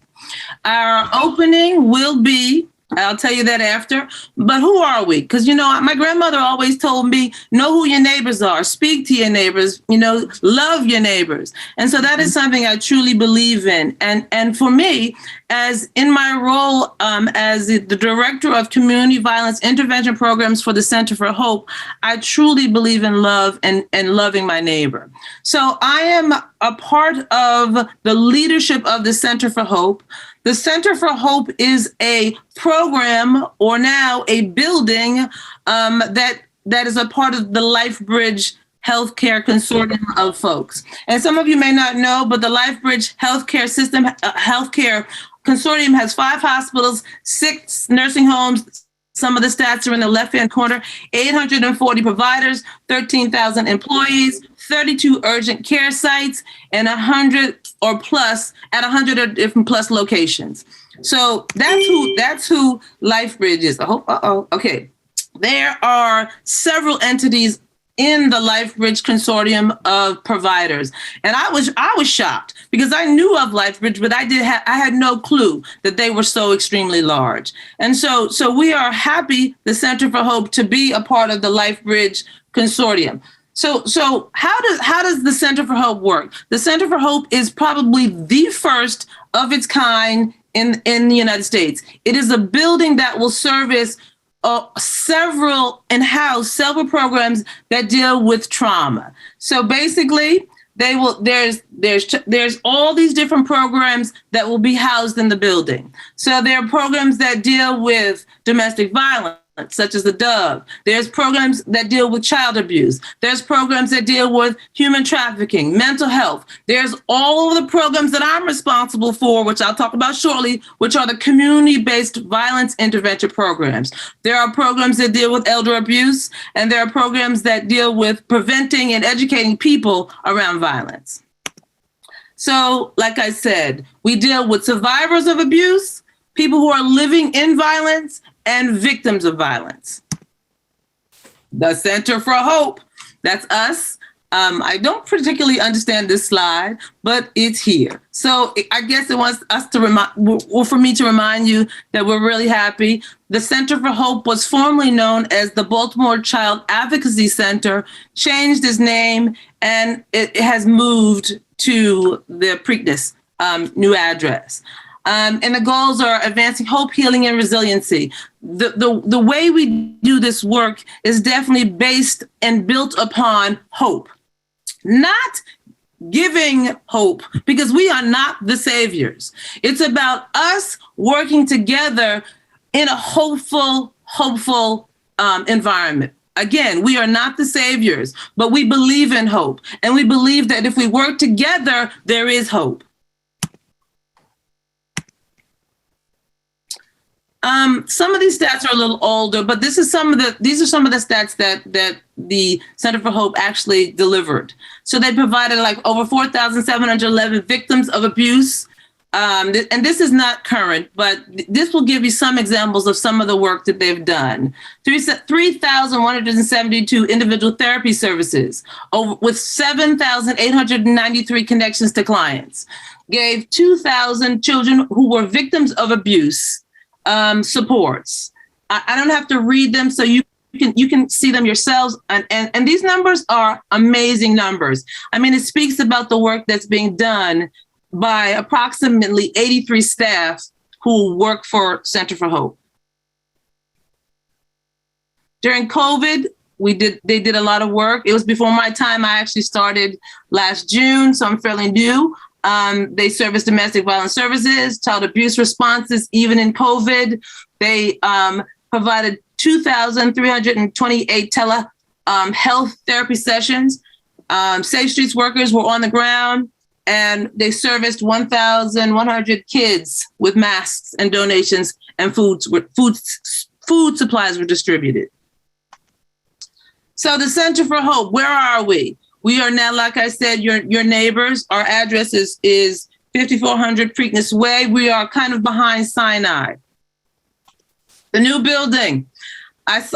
Speaker 7: Our opening will be, I'll tell you that after, but who are we? Because, you know, my grandmother always told me, know who your neighbors are, speak to your neighbors, you know, love your neighbors. And so that is something I truly believe in. And for me, as in my role as the Director of Community Violence Intervention Programs for the Center for Hope, I truly believe in love and loving my neighbor. So I am a part of the leadership of the Center for Hope. The Center for Hope is a program, or now a building, that is a part of the LifeBridge Healthcare Consortium of folks. And some of you may not know, but the LifeBridge Healthcare System, Healthcare Consortium has 5 hospitals, 6 nursing homes. Some of the stats are in the left-hand corner, 840 providers, 13,000 employees, 32 urgent care sites, and 100 or plus at 100 or different plus locations. So that's who LifeBridge is. Okay. There are several entities in the LifeBridge consortium of providers. And I was shocked because I knew of LifeBridge, but I had no clue that they were so extremely large. And so we are happy, the Center for Hope, to be a part of the LifeBridge consortium. So how does the Center for Hope work? The Center for Hope is probably the first of its kind in the United States. It is a building that will service several programs that deal with trauma. So basically, there's all these different programs that will be housed in the building. So there are programs that deal with domestic violence, such as the DOVE. There's programs that deal with child abuse. There's programs that deal with human trafficking, mental health. There's all of the programs that I'm responsible for, which I'll talk about shortly, which are the community-based violence intervention programs. There are programs that deal with elder abuse, and there are programs that deal with preventing and educating people around violence. So, like I said, we deal with survivors of abuse, people who are living in violence, and victims of violence. The Center for Hope, that's us. I don't particularly understand this slide, but it's here. So I guess it wants us to for me to remind you that we're really happy. The Center for Hope was formerly known as the Baltimore Child Advocacy Center, changed its name, and it has moved to the Preakness new address. And the goals are advancing hope, healing, and resiliency. The way we do this work is definitely based and built upon hope, not giving hope, because we are not the saviors. It's about us working together in a hopeful environment. Again, we are not the saviors, but we believe in hope. And we believe that if we work together, there is hope. Some of these stats are a little older, but these are some of the stats that the Center for Hope actually delivered. So they provided like over 4,711 victims of abuse. And this is not current, but this will give you some examples of some of the work that they've done. 3,172 individual therapy services with 7,893 connections to clients. Gave 2,000 children who were victims of abuse supports. I don't have to read them, so you can see them yourselves. And these numbers are amazing numbers. I mean, it speaks about the work that's being done by approximately 83 staff who work for Center for Hope. During COVID, they did a lot of work. It was before my time. I actually started last June, so I'm fairly new. They service domestic violence services, child abuse responses, even in COVID. They provided 2,328 health therapy sessions. Safe Streets workers were on the ground, and they serviced 1,100 kids with masks and donations, and food supplies were distributed. So the Center for Hope, where are we? We are now, like I said, your neighbors. Our address is 5400 Preakness Way. We are kind of behind Sinai. The new building. I've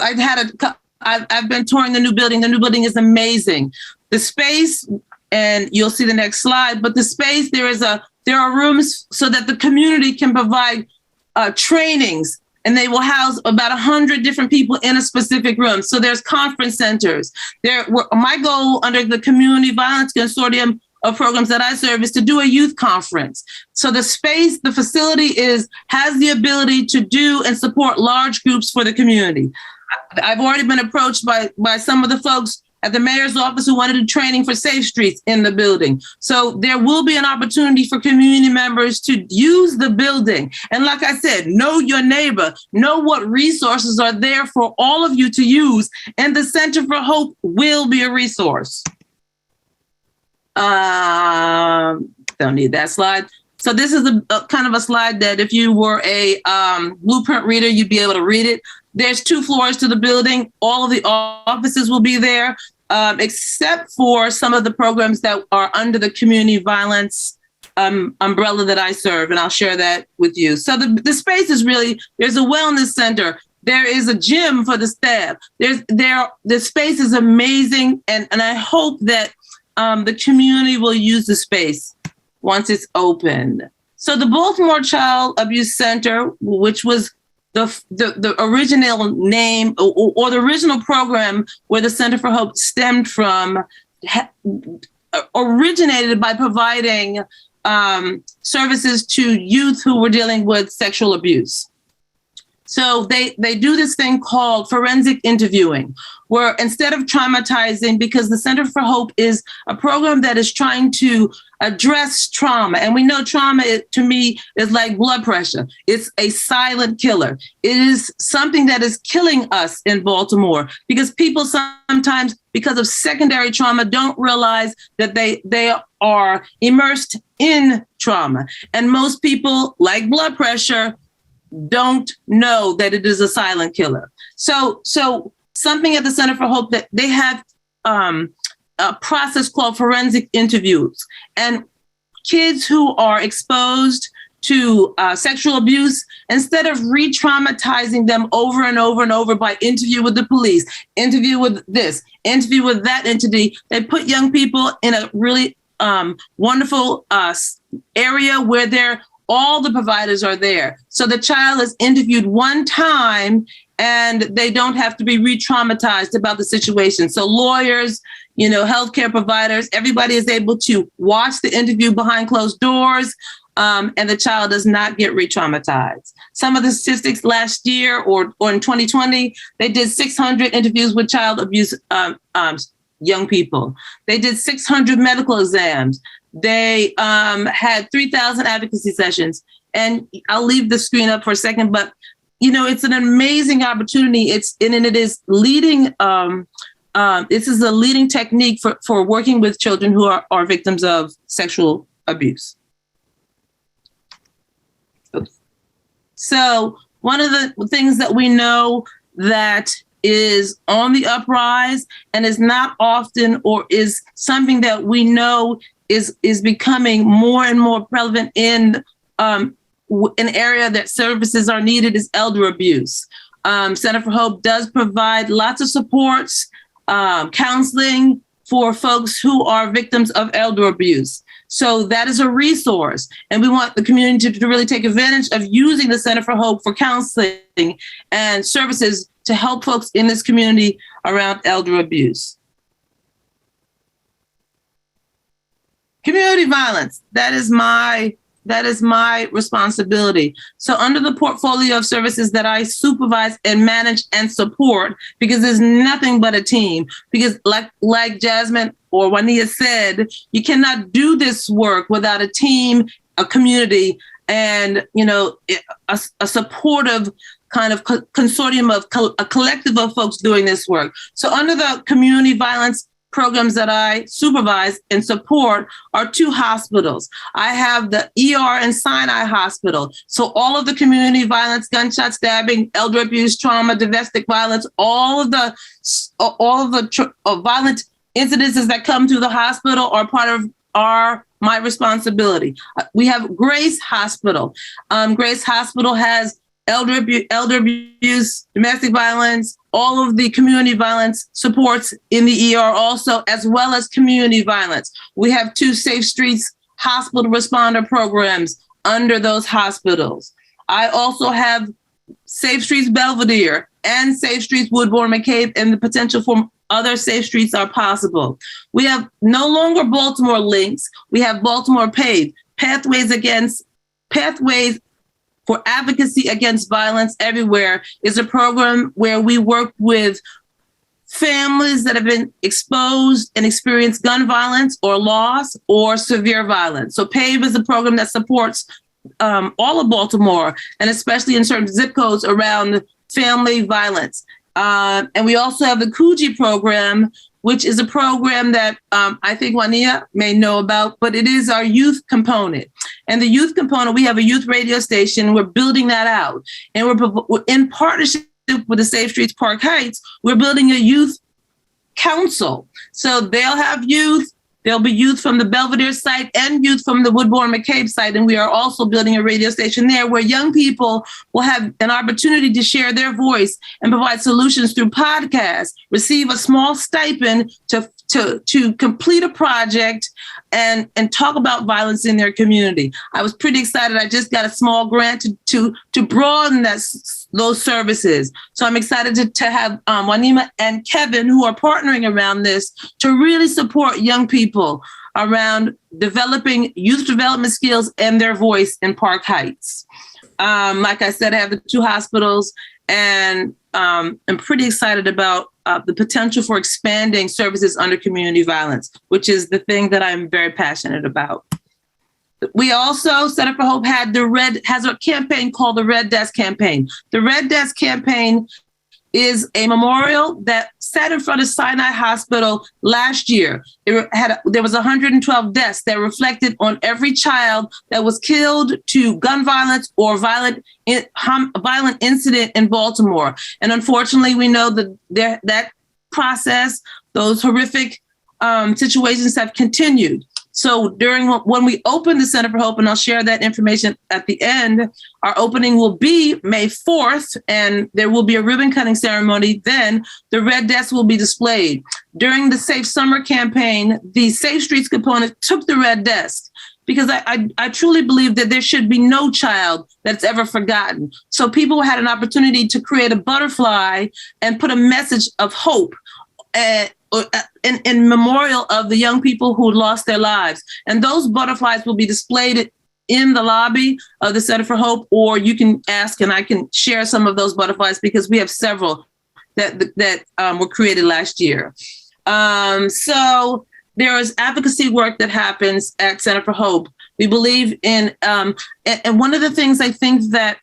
Speaker 7: been touring the new building. The new building is amazing. The space, and you'll see the next slide, but the space, there are rooms so that the community can provide trainings, and they will house about 100 different people in a specific room. So there's conference centers. My goal under the Community Violence Consortium of programs that I serve is to do a youth conference. So the space, the facility has the ability to do and support large groups for the community. I've already been approached by some of the folks at the mayor's office who want to do training for Safe Streets in the building. So there will be an opportunity for community members to use the building. And like I said, know your neighbor, know what resources are there for all of you to use. And the Center for Hope will be a resource. Don't need that slide. So this is a kind of a slide that if you were a Blueprint reader, you'd be able to read it. There's 2 floors to the building. All of the offices will be there, except for some of the programs that are under the community violence umbrella that I serve, and I'll share that with you. So the space is really, there's a wellness center. There is a gym for the staff. The space is amazing, and I hope that the community will use the space once it's open. So the Baltimore Child Abuse Center, which was the original name or the original program where the Center for Hope stemmed from, originated by providing services to youth who were dealing with sexual abuse. So they do this thing called forensic interviewing, where instead of traumatizing, because the Center for Hope is a program that is trying to address trauma. And we know trauma, to me, is like blood pressure. It's a silent killer. It is something that is killing us in Baltimore because people sometimes, because of secondary trauma, don't realize that they are immersed in trauma. And most people, like blood pressure, don't know that it is a silent killer. So something at the Center for Hope, that they have a process called forensic interviews, and kids who are exposed to sexual abuse, instead of re-traumatizing them over and over and over by interview with the police, interview with this, interview with that entity, they put young people in a really wonderful area where all the providers are there. So the child is interviewed one time and they don't have to be re-traumatized about the situation. So lawyers, healthcare providers, everybody is able to watch the interview behind closed doors, and the child does not get re-traumatized. Some of the statistics last year or in 2020, they did 600 interviews with child abuse young people. They did 600 medical exams. They had 3,000 advocacy sessions. And I'll leave the screen up for a second, but it's an amazing opportunity. It is leading. This is a leading technique for working with children who are victims of sexual abuse. Oops. So one of the things that we know that is on the uprise and is not often, or is something that we know is becoming more and more prevalent in an area that services are needed, is elder abuse. Center for Hope does provide lots of supports, counseling for folks who are victims of elder abuse. So that is a resource. And we want the community to really take advantage of using the Center for Hope for counseling and services to help folks in this community around elder abuse. Community violence, that is my responsibility. So under the portfolio of services that I supervise and manage and support, because there's nothing but a team, because like Jasmine or Juanita said, you cannot do this work without a team, a community, and a supportive kind of consortium of a collective of folks doing this work. So under the community violence programs that I supervise and support are 2 hospitals. I have the ER and Sinai Hospital. So all of the community violence, gunshot stabbing, elder abuse, trauma, domestic violence, all of the violent incidences that come to the hospital are my responsibility. We have Grace Hospital. Grace Hospital has elder abuse, domestic violence, all of the community violence supports in the ER also, as well as community violence. We have 2 Safe Streets hospital responder programs under those hospitals. I also have Safe Streets Belvedere and Safe Streets Woodbourne McCabe, and the potential for other Safe Streets are possible. We have no longer Baltimore Links. We have Baltimore Paved, Pathways for Advocacy Against Violence Everywhere is a program where we work with families that have been exposed and experienced gun violence or loss or severe violence. So PAVE is a program that supports all of Baltimore, and especially in certain zip codes around family violence. And we also have the Coogee program, which is a program that I think Juanita may know about, but it is our youth component. And the youth component, we have a youth radio station. We're building that out. And we're in partnership with the Safe Streets Park Heights. We're building a youth council. So they'll have youth. There'll be youth from the Belvedere site and youth from the Woodbourne McCabe site. And we are also building a radio station there where young people will have an opportunity to share their voice and provide solutions through podcasts, receive a small stipend to complete a project and talk about violence in their community. I was pretty excited. I just got a small grant to broaden those services. So I'm excited to have Wanima and Kevin, who are partnering around this, to really support young people around developing youth development skills and their voice in Park Heights. Like I said, I have the 2 hospitals, and I'm pretty excited about the potential for expanding services under community violence, which is the thing that I'm very passionate about. We also, Center for Hope has a campaign called the Red Desk Campaign. The Red Desk Campaign is a memorial that sat in front of Sinai Hospital last year. There was 112 deaths that reflected on every child that was killed to gun violence or violent incident in Baltimore. And unfortunately, we know that process, those horrific situations have continued. So when we open the Center for Hope, and I'll share that information at the end, our opening will be May 4th, and there will be a ribbon cutting ceremony. Then the Red Desk will be displayed. During the Safe Summer campaign, the Safe Streets component took the Red Desk because I truly believe that there should be no child that's ever forgotten. So people had an opportunity to create a butterfly and put a message of hope in memorial of the young people who lost their lives. And those butterflies will be displayed in the lobby of the Center for Hope, or you can ask and I can share some of those butterflies because we have several that were created last year. So there is advocacy work that happens at Center for Hope. We believe in, and one of the things I think that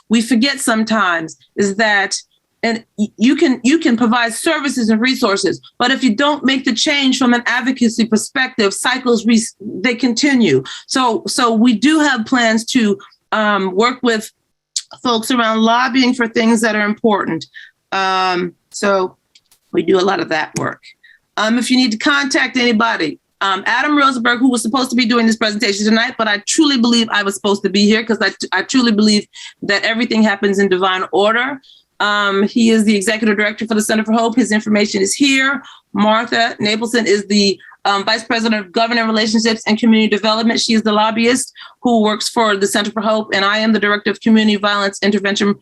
Speaker 7: we forget sometimes is that and you can provide services and resources, but if you don't make the change from an advocacy perspective, cycles they continue. So we do have plans to work with folks around lobbying for things that are important. So we do a lot of that work. If you need to contact anybody, Adam Rosenberg, who was supposed to be doing this presentation tonight, but I truly believe I was supposed to be here because I truly believe that everything happens in divine order. He is the executive director for the Center for Hope. His information is here. Martha Napleson is the vice president of government relationships and community development. She is the lobbyist who works for the Center for Hope, and I am the director of community violence intervention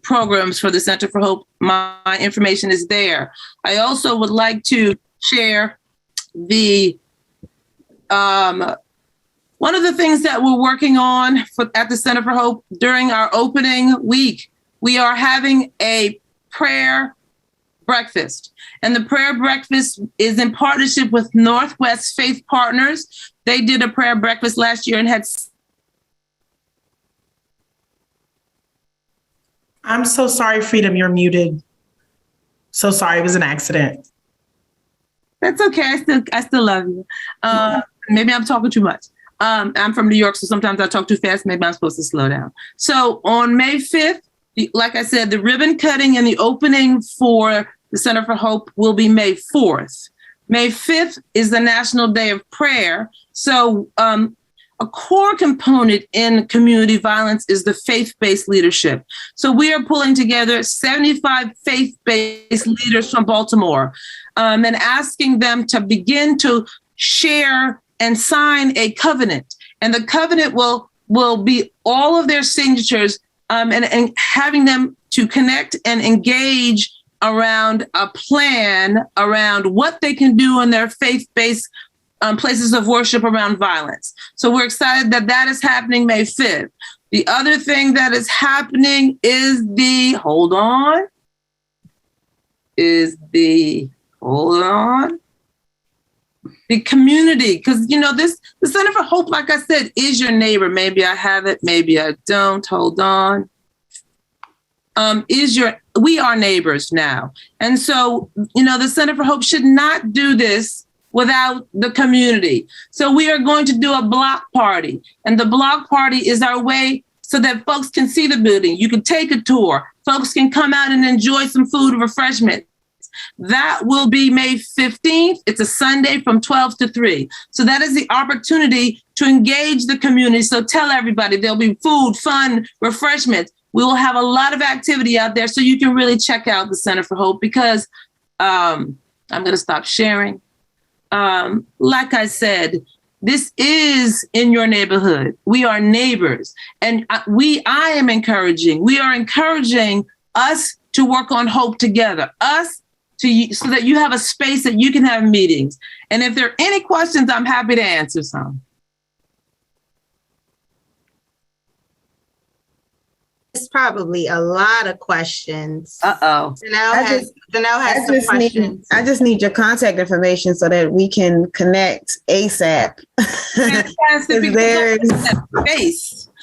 Speaker 7: programs for the Center for Hope. My information is there. I also would like to share one of the things that we're working on at the Center for Hope during our opening week. We are having a prayer breakfast, and the prayer breakfast is in partnership with Northwest Faith Partners. They did a prayer breakfast last year and had.
Speaker 8: I'm so sorry, Freedom, you're muted. So sorry, it was an accident.
Speaker 7: That's okay. I still love you. Maybe I'm talking too much. I'm from New York, so sometimes I talk too fast. Maybe I'm supposed to slow down. So on May 5th, like I said, the ribbon cutting and the opening for the Center for Hope will be May 4th. May 5th is the National Day of Prayer. So a core component in community violence is the faith-based leadership. So we are pulling together 75 faith-based leaders from Baltimore and asking them to begin to share and sign a covenant. And the covenant will be all of their signatures and having them to connect and engage around a plan around what they can do in their faith-based places of worship around violence. So we're excited that is happening May 5th. The other thing that is happening is is the, hold on, the community. Because, the Center for Hope, like I said, is your neighbor. Maybe I have it, maybe I don't. Hold on. We are neighbors now. And so, the Center for Hope should not do this without the community. So we are going to do a block party. And the block party is our way so that folks can see the building. You can take a tour. Folks can come out and enjoy some food and refreshment. That will be May 15th. It's a Sunday from 12 to 3. So that is the opportunity to engage the community. So tell everybody there'll be food, fun, refreshments. We will have a lot of activity out there so you can really check out the Center for Hope because I'm going to stop sharing. Like I said, this is in your neighborhood. We are neighbors. And we are encouraging us to work on hope together, so that you have a space that you can have meetings. And if there are any questions, I'm happy to answer some.
Speaker 3: It's probably a lot of questions.
Speaker 2: Uh-oh.
Speaker 3: Janelle has some questions.
Speaker 2: I just need your contact information so that we can connect ASAP. There's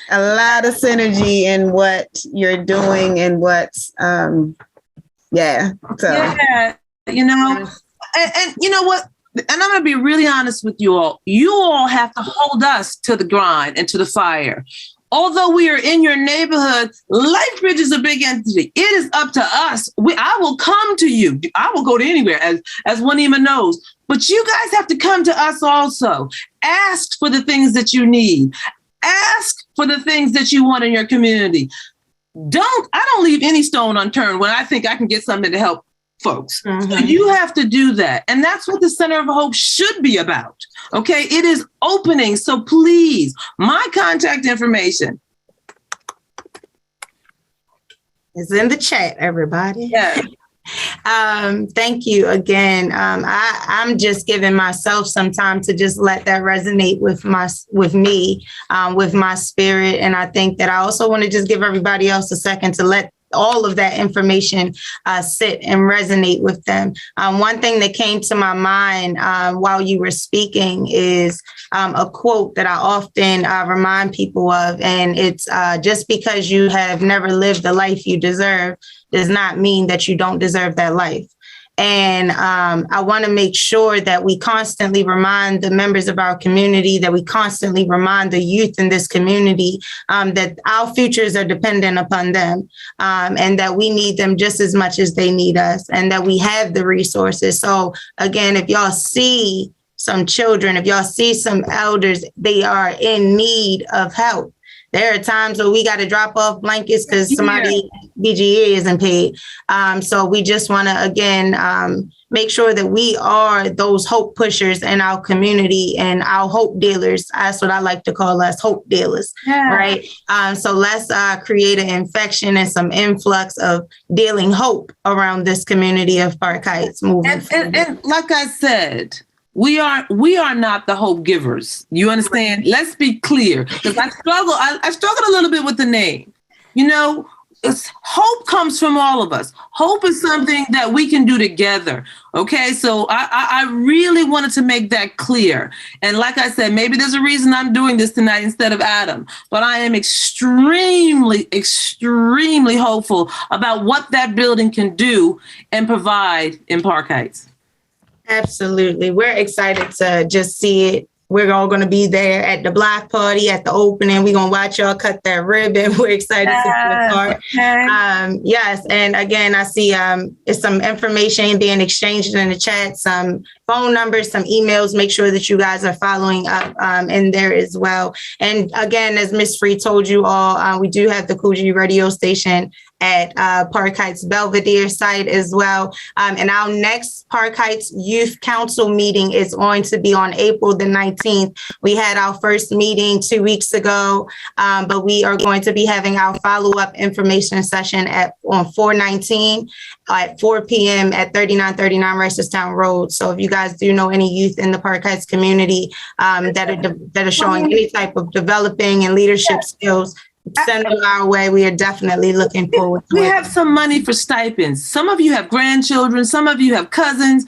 Speaker 2: a lot of synergy in what you're doing and what's, and
Speaker 7: you know what? And I'm going to be really honest with you all. You all have to hold us to the grind and to the fire. Although we are in your neighborhood, LifeBridge is a big entity. It is up to us. I will come to you. I will go to anywhere, as Juanima knows. But you guys have to come to us also. Ask for the things that you need. Ask for the things that you want in your community. I don't leave any stone unturned when I think I can get something to help folks. Mm-hmm. So you have to do that. And that's what the Center of Hope should be about. Okay. It is opening. So please, my contact information
Speaker 3: is in the chat, everybody.
Speaker 7: Yeah.
Speaker 3: Thank you again. I'm just giving myself some time to just let that resonate with me, with my spirit. And I think that I also want to just give everybody else a second to let all of that information sit and resonate with them. One thing that came to my mind while you were speaking is a quote that I often remind people of. And it's just because you have never lived the life you deserve does not mean that you don't deserve that life. And I want to make sure that we constantly remind the members of our community, that we constantly remind the youth in this community that our futures are dependent upon them, and that we need them just as much as they need us, and that we have the resources. So again, if y'all see some children, if y'all see some elders, they are in need of help. There are times where we got to drop off blankets because somebody BGA isn't paid. So we just want to, again, make sure that we are those hope pushers in our community and our hope dealers. That's what I like to call us, hope dealers, right? So let's create an infection and some influx of dealing hope around this community of Park Heights moving forward.
Speaker 7: And like I said, we are not the hope givers. You understand? Let's be clear, because I struggled a little bit with the name. Hope comes from all of us. Hope is something that we can do together. Okay, so I really wanted to make that clear. And like I said, maybe there's a reason I'm doing this tonight instead of Adam, but I am extremely, extremely hopeful about what that building can do and provide in Park Heights.
Speaker 3: Absolutely. We're excited to just see it. We're all going to be there at the block party, at the opening. We're going to watch y'all cut that ribbon. We're excited to be a part. Yes. And again, I see it's some information being exchanged in the chat, some phone numbers, some emails. Make sure that you guys are following up in there as well. And again, as Ms. Free told you all, we do have the Coogee radio station at Park Heights Belvedere site as well. And our next Park Heights Youth Council meeting is going to be on April the 19th. We had our first meeting 2 weeks ago, but we are going to be having our follow-up information session on 4/19 at 4 p.m. at 3939 Reisterstown Road. So if you guys do know any youth in the Park Heights community that are showing any type of developing and leadership skills, send them our way. We are definitely looking forward to it.
Speaker 7: We have some money for stipends. Some of you have grandchildren. Some of you have cousins.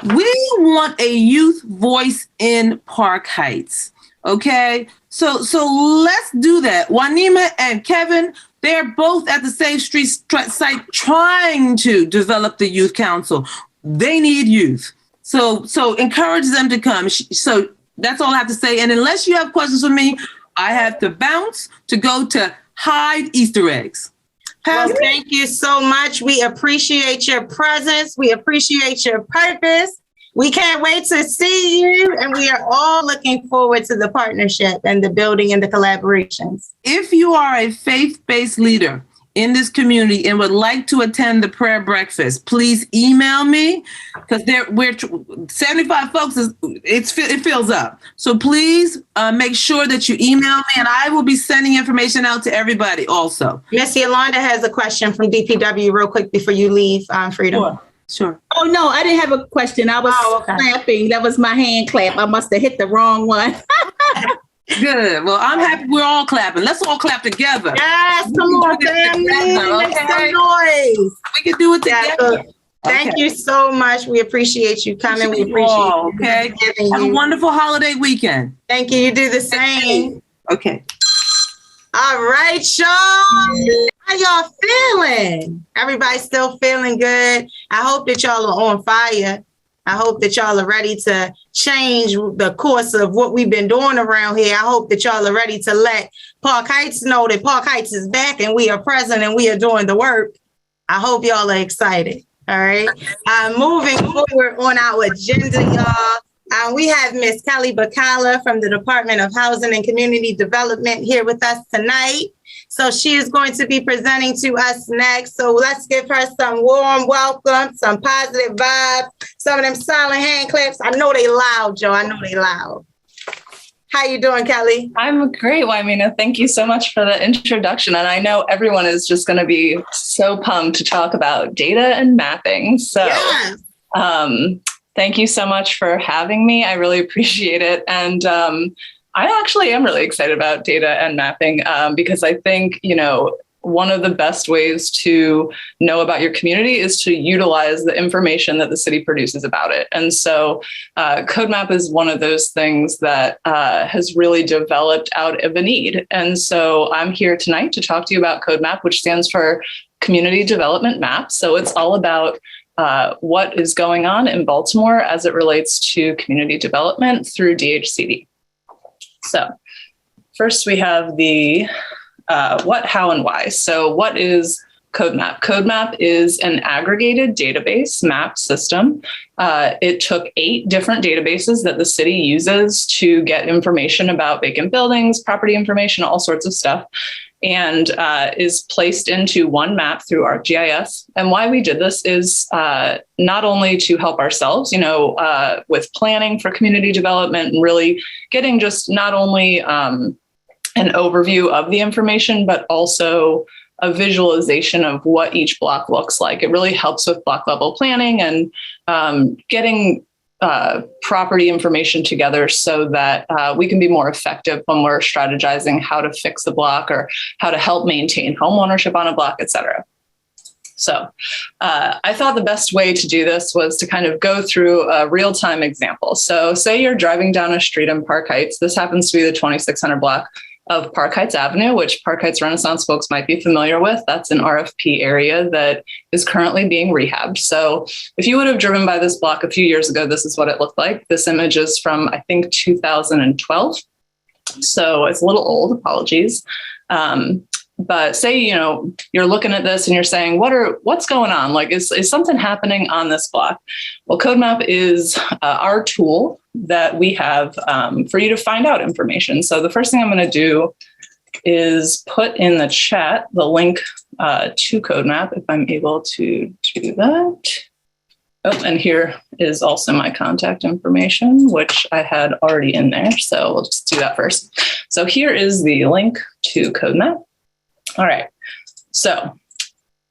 Speaker 7: We want a youth voice in Park Heights. Okay, so let's do that. Wanima and Kevin, they're both at the Safe Streets site trying to develop the youth council. They need youth. So encourage them to come. So that's all I have to say. And unless you have questions for me, I have to bounce to go to hide Easter eggs.
Speaker 3: Well, thank you so much. We appreciate your presence. We appreciate your purpose. We can't wait to see you, and we are all looking forward to the partnership and the building and the collaborations.
Speaker 7: If you are a faith-based leader in this community and would like to attend the prayer breakfast, please email me, because we're 75 folks. It fills up. So please make sure that you email me, and I will be sending information out to everybody also.
Speaker 3: Miss Yolanda has a question from DPW real quick before you leave, Freedom.
Speaker 7: Sure.
Speaker 4: Oh, no, I didn't have a question. I was clapping. That was my hand clap. I must have hit the wrong one.
Speaker 7: Good. Well, I'm happy we're all clapping. Let's all clap together.
Speaker 3: Yes, come on, family. Make some noise.
Speaker 7: We can do it together.
Speaker 3: Thank you so much. We appreciate you coming. We appreciate you.
Speaker 7: Have a wonderful holiday weekend.
Speaker 3: Thank you. You do the same.
Speaker 7: Okay.
Speaker 3: All right, y'all. How y'all feeling? Everybody still feeling good? I hope that y'all are on fire. I hope that y'all are ready to change the course of what we've been doing around here. I hope that y'all are ready to let Park Heights know that Park Heights is back and we are present and we are doing the work. I hope y'all are excited. All right. Moving forward on our agenda, y'all. We have Miss Kelly Bacala from the Department of Housing and Community Development here with us tonight. So she is going to be presenting to us next. So let's give her some warm welcome, some positive vibes, some of them silent hand claps. I know they loud, Joe. I know they loud. How you doing, Kelly?
Speaker 9: I'm great, Wymina. Thank you so much for the introduction. And I know everyone is just going to be so pumped to talk about data and mapping. So thank you so much for having me. I really appreciate it. And I actually am really excited about data and mapping because I think, one of the best ways to know about your community is to utilize the information that the city produces about it. And so CodeMap is one of those things that has really developed out of a need. And so I'm here tonight to talk to you about CodeMap, which stands for Community Development Map. So it's all about what is going on in Baltimore as it relates to community development through DHCD. So first we have the what, how, and why. So what is CodeMap? CodeMap is an aggregated database map system. It took 8 different databases that the city uses to get information about vacant buildings, property information, all sorts of stuff, and is placed into one map through ArcGIS. And why we did this is not only to help ourselves, with planning for community development and really getting just not only an overview of the information, but also a visualization of what each block looks like. It really helps with block level planning and getting property information together so that we can be more effective when we're strategizing how to fix the block or how to help maintain homeownership on a block, et cetera. So I thought the best way to do this was to kind of go through a real-time example. So say you're driving down a street in Park Heights. This happens to be the 2600 block of Park Heights Avenue, which Park Heights Renaissance folks might be familiar with. That's an RFP area that is currently being rehabbed. So if you would have driven by this block a few years ago, this is what it looked like. This image is from, I think, 2012. So it's a little old, apologies. But say, you're looking at this and you're saying, what's going on? Like, is something happening on this block? Well, CodeMap is our tool that we have for you to find out information. So the first thing I'm going to do is put in the chat the link to CodeMap, if I'm able to do that. Oh, and here is also my contact information, which I had already in there. So we'll just do that first. So here is the link to CodeMap. All right, so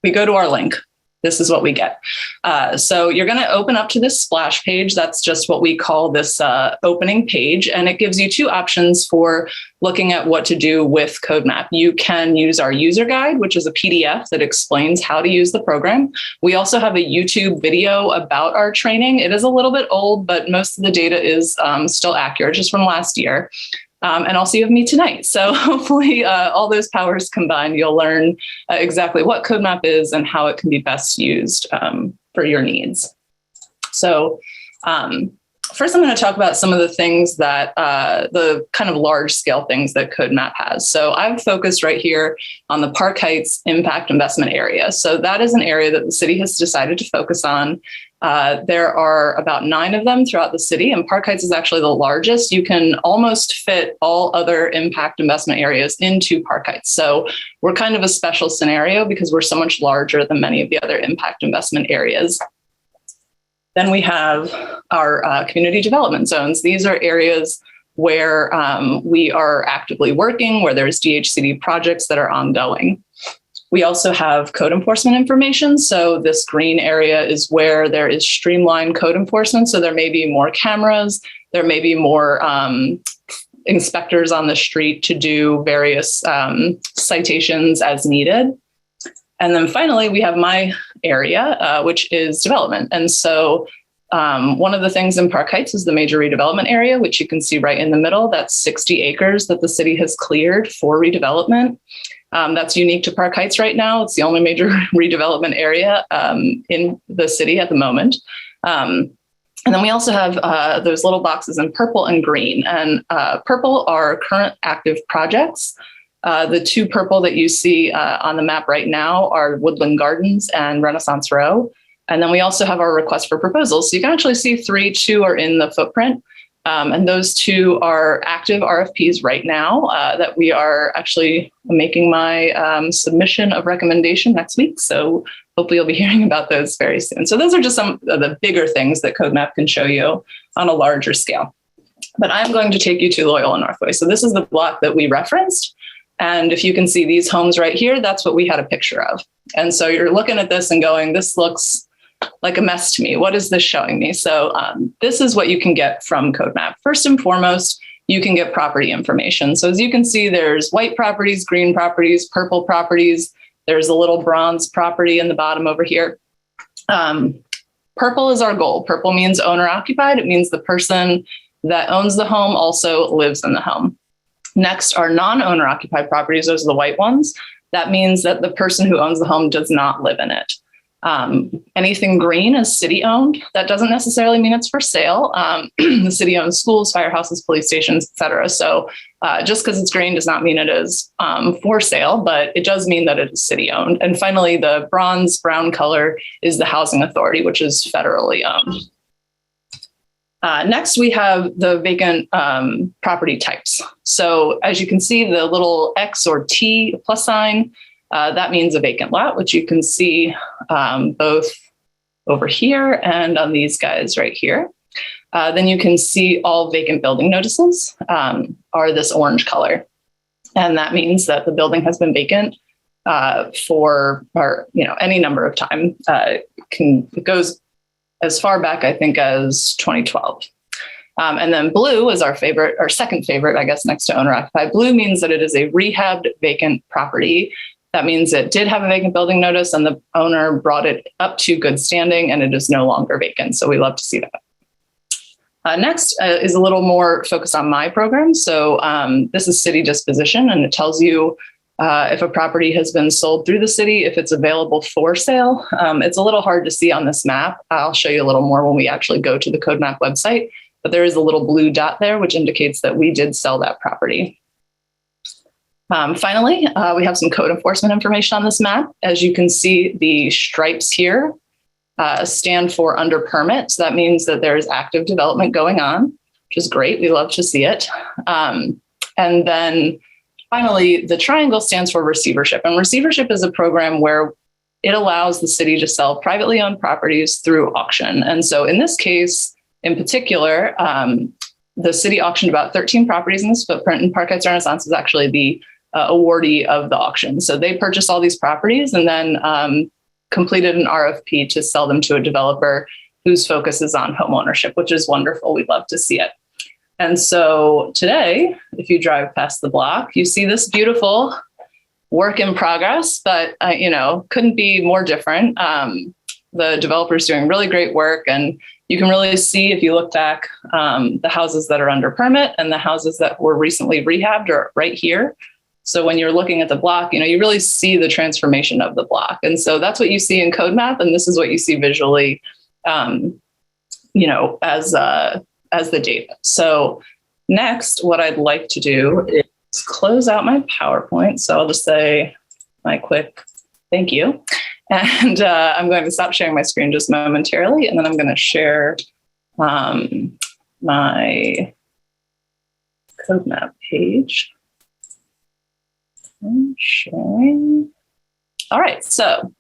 Speaker 9: we go to our link. This is what we get. So you're going to open up to this splash page. That's just what we call this opening page. And it gives you 2 options for looking at what to do with CodeMap. You can use our user guide, which is a PDF that explains how to use the program. We also have a YouTube video about our training. It is a little bit old, but most of the data is still accurate, just from last year. And also you have me tonight. So hopefully all those powers combined, you'll learn exactly what CodeMap is and how it can be best used for your needs. So first, I'm going to talk about some of the things that the kind of large scale things that CodeMap has. So I've focused right here on the Park Heights Impact Investment Area. So that is an area that the city has decided to focus on. There are about 9 of them throughout the city, and Park Heights is actually the largest. You can almost fit all other impact investment areas into Park Heights. So we're kind of a special scenario because we're so much larger than many of the other impact investment areas. Then we have our community development zones. These are areas where we are actively working, where there's DHCD projects that are ongoing. We also have code enforcement information. So this green area is where there is streamlined code enforcement. So there may be more cameras, there may be more inspectors on the street to do various citations as needed. And then finally, we have my area, which is development. And so one of the things in Park Heights is the major redevelopment area, which you can see right in the middle. That's 60 acres that the city has cleared for redevelopment. That's unique to Park Heights right now. It's the only major redevelopment area in the city at the moment. And then we also have those little boxes in purple and green. And purple are current active projects. The 2 purple that you see on the map right now are Woodland Gardens and Renaissance Row. And then we also have our request for proposals. So you can actually see 3, 2 are in the footprint. And those 2 are active RFPs right now that we are actually making my submission of recommendation next week. So hopefully you'll be hearing about those very soon. So those are just some of the bigger things that CodeMap can show you on a larger scale. But I'm going to take you to Loyola Northway. So this is the block that we referenced. And if you can see these homes right here, that's what we had a picture of. And so you're looking at this and going, this looks like a mess to me. What is this showing me? So this is what you can get from CodeMap. First and foremost, you can get property information. So as you can see, there's white properties, green properties, purple properties. There's a little bronze property in the bottom over here. Purple is our goal. Purple means owner occupied. It means the person that owns the home also lives in the home. Next are non-owner occupied properties. Those are the white ones. That means that the person who owns the home does not live in it. Anything green is city owned. That doesn't necessarily mean it's for sale. The city owns schools, firehouses, police stations, et cetera. So just because it's green does not mean it is for sale, but it does mean that it is city owned. And finally, the bronze brown color is the housing authority, which is federally owned. Next, we have the vacant property types. So as you can see, the little X or T plus sign, that means a vacant lot, which you can see both over here and on these guys right here. Then you can see all vacant building notices are this orange color. And that means that the building has been vacant for any number of time. It goes as far back, I think, as 2012. And then blue is our favorite, our second favorite, I guess, next to owner occupied. Blue means that it is a rehabbed vacant property. That means it did have a vacant building notice and the owner brought it up to good standing and it is no longer vacant. So we love to see that. Next is a little more focused on my program. So this is city disposition, and it tells you if a property has been sold through the city, if it's available for sale. It's a little hard to see on this map. I'll show you a little more when we actually go to the CodeMap website, but there is a little blue dot there, which indicates that we did sell that property. Finally, we have some code enforcement information on this map. As you can see, the stripes here stand for under permit. So that means that there is active development going on, which is great. We love to see it. And then finally, the triangle stands for receivership. And receivership is a program where it allows the city to sell privately owned properties through auction. And so in this case, in particular, the city auctioned about 13 properties in this footprint, and Park Heights Renaissance is actually the awardee of the auction. So they purchased all these properties and then completed an RFP to sell them to a developer whose focus is on home ownership, which is wonderful. We'd love to see it. And so today, if you drive past the block, you see this beautiful work in progress, but couldn't be more different. The developer's doing really great work, and you can really see, if you look back, the houses that are under permit and the houses that were recently rehabbed are right here. So when you're looking at the block, you really see the transformation of the block. And so that's what you see in CodeMap, and this is what you see visually, as the data. So next, what I'd like to do is close out my PowerPoint. So I'll just say my quick thank you. And I'm going to stop sharing my screen just momentarily, and then I'm going to share my CodeMap page. I'm sharing. All right, so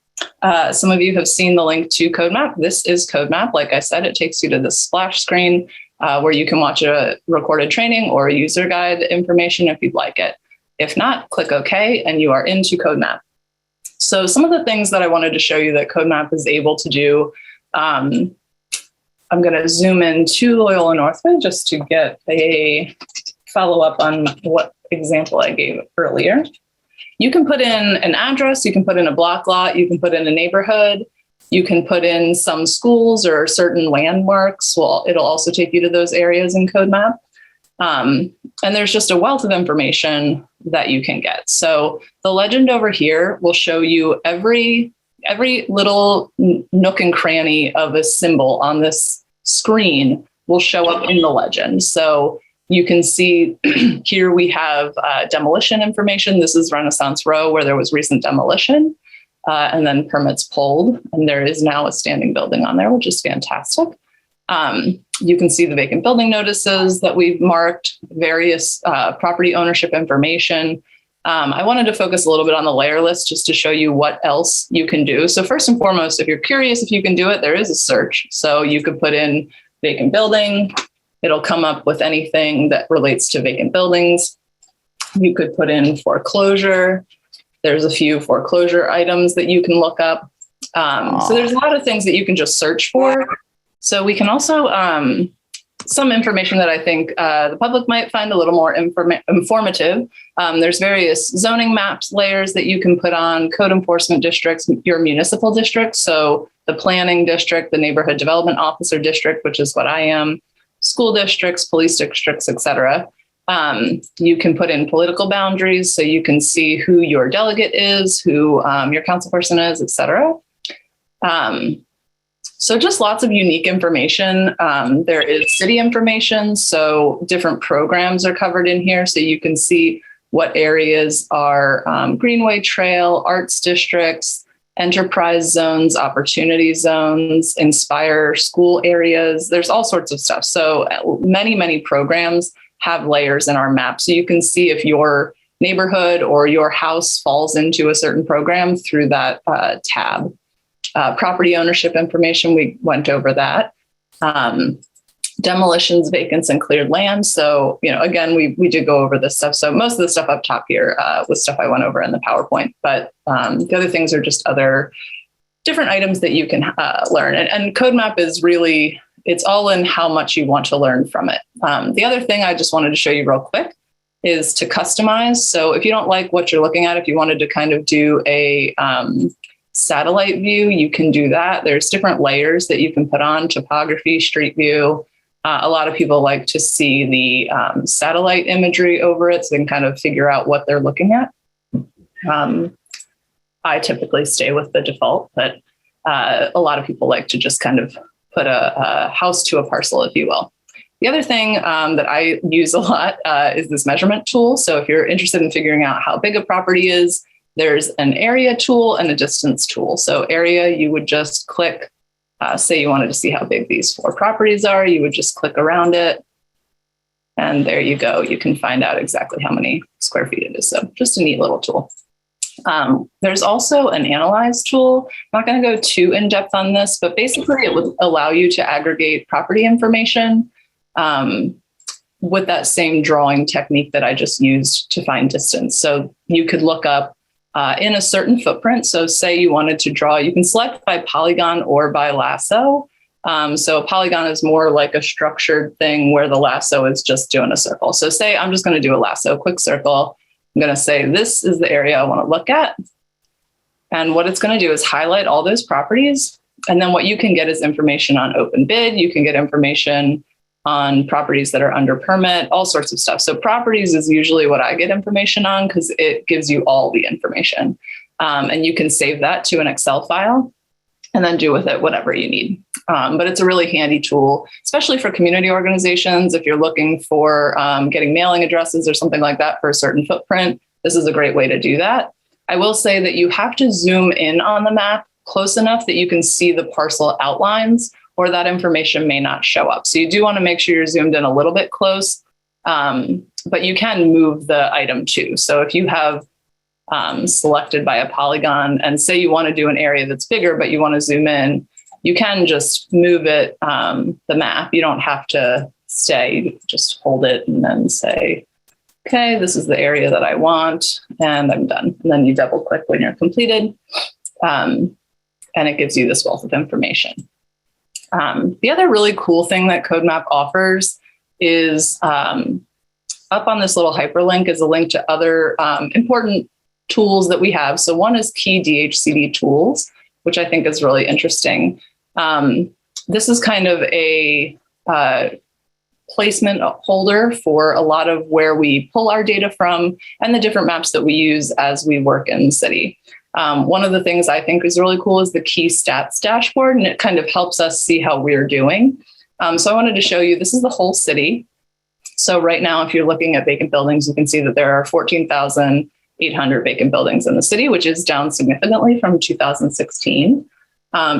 Speaker 9: some of you have seen the link to CodeMap. This is CodeMap. Like I said, it takes you to the splash screen where you can watch a recorded training or a user guide information if you'd like it. If not, click OK, and you are into CodeMap. So some of the things that I wanted to show you that CodeMap is able to do, I'm going to zoom in to Loyola Northwood just to get a follow-up on what example I gave earlier. You can put in an address, you can put in a block lot, you can put in a neighborhood, you can put in some schools or certain landmarks. Well, it'll also take you to those areas in CodeMap. And there's just a wealth of information that you can get. So the legend over here will show you every little nook and cranny of a symbol on this screen will show up in the legend. So you can see here we have demolition information. This is Renaissance Row, where there was recent demolition and then permits pulled. And there is now a standing building on there, which is fantastic. You can see the vacant building notices that we've marked, various property ownership information. I wanted to focus a little bit on the layer list just to show you what else you can do. So first and foremost, if you're curious if you can do it, there is a search. So you could put in vacant building. It'll come up with anything that relates to vacant buildings. You could put in foreclosure. There's a few foreclosure items that you can look up. So there's a lot of things that you can just search for. So we can also, some information that I think the public might find a little more informative. There's various zoning maps layers that you can put on, code enforcement districts, your municipal district. So the planning district, the neighborhood development officer district, which is what I am, school districts, police districts, et cetera. You can put in political boundaries, so you can see who your delegate is, who your council person is, et cetera. So just lots of unique information. There is city information, so different programs are covered in here, so you can see what areas are Greenway Trail, arts districts, enterprise zones, opportunity zones, inspire school areas. There's all sorts of stuff. So many, many programs have layers in our map. So you can see if your neighborhood or your house falls into a certain program through that tab. Property ownership information, we went over that. Demolitions, vacants, and cleared land. So, again, we did go over this stuff. So most of the stuff up top here was stuff I went over in the PowerPoint, but the other things are just other different items that you can learn. And CodeMap is really, it's all in how much you want to learn from it. The other thing I just wanted to show you real quick is to customize. So if you don't like what you're looking at, if you wanted to kind of do a satellite view, you can do that. There's different layers that you can put on: topography, street view. A lot of people like to see the satellite imagery over it so they can kind of figure out what they're looking at. I typically stay with the default, but a lot of people like to just kind of put a house to a parcel, if you will. The other thing that I use a lot is this measurement tool. So if you're interested in figuring out how big a property is, there's an area tool and a distance tool. So area, you would just click, say you wanted to see how big these 4 properties are, you would just click around it. And there you go. You can find out exactly how many square feet it is. So just a neat little tool. There's also an analyze tool. I'm not going to go too in depth on this, but basically it would allow you to aggregate property information with that same drawing technique that I just used to find distance. So you could look up in a certain footprint. So say you wanted to draw, you can select by polygon or by lasso. So a polygon is more like a structured thing where the lasso is just doing a circle. So say I'm just going to do a lasso, quick circle. I'm going to say this is the area I want to look at. And what it's going to do is highlight all those properties. And then what you can get is information on open bid. You can get information on properties that are under permit, all sorts of stuff. So properties is usually what I get information on because it gives you all the information. And you can save that to an Excel file and then do with it whatever you need. But it's a really handy tool, especially for community organizations. If you're looking for getting mailing addresses or something like that for a certain footprint, this is a great way to do that. I will say that you have to zoom in on the map close enough that you can see the parcel outlines, or that information may not show up. So you do want to make sure you're zoomed in a little bit close, but you can move the item too. So if you have selected by a polygon and say you want to do an area that's bigger, but you want to zoom in, you can just move it, the map. You don't have to stay, you just hold it and then say, okay, this is the area that I want, and I'm done. And then you double click when you're completed, and it gives you this wealth of information. The other really cool thing that CodeMap offers is up on this little hyperlink is a link to other important tools that we have. So one is Key DHCD Tools, which I think is really interesting. This is kind of a placement holder for a lot of where we pull our data from and the different maps that we use as we work in the city. One of the things I think is really cool is the Key Stats dashboard, and it kind of helps us see how we're doing. So I wanted to show you, this is the whole city. So right now, if you're looking at vacant buildings, you can see that there are 14,800 vacant buildings in the city, which is down significantly from 2016.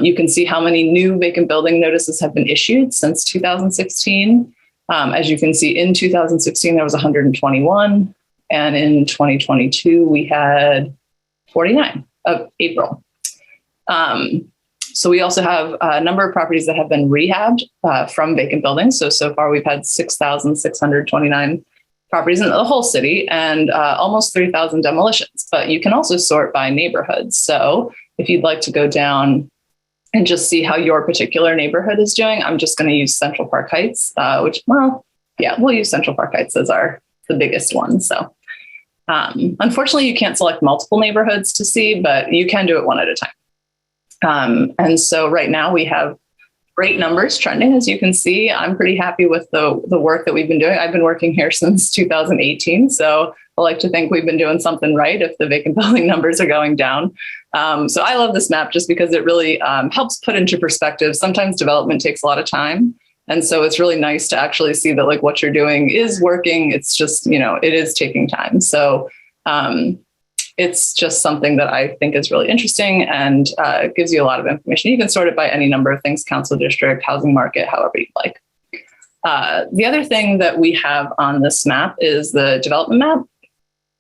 Speaker 9: You can see how many new vacant building notices have been issued since 2016. As you can see, in 2016, there was 121. And in 2022, we had 49 of April. So we also have a number of properties that have been rehabbed from vacant buildings. So far we've had 6,629 properties in the whole city and almost 3,000 demolitions. But you can also sort by neighborhoods. So if you'd like to go down and just see how your particular neighborhood is doing, I'm just going to use Central Park Heights, we'll use Central Park Heights as the biggest one. So unfortunately, you can't select multiple neighborhoods to see, but you can do it one at a time. And so right now we have great numbers trending. As you can see, I'm pretty happy with the work that we've been doing. I've been working here since 2018. So I like to think we've been doing something right if the vacant building numbers are going down. So I love this map just because it really helps put into perspective. Sometimes development takes a lot of time. And so it's really nice to actually see that like what you're doing is working. It's just, it is taking time. So it's just something that I think is really interesting and it gives you a lot of information. You can sort it by any number of things: council district, housing market, however you'd like. The other thing that we have on this map is the development map.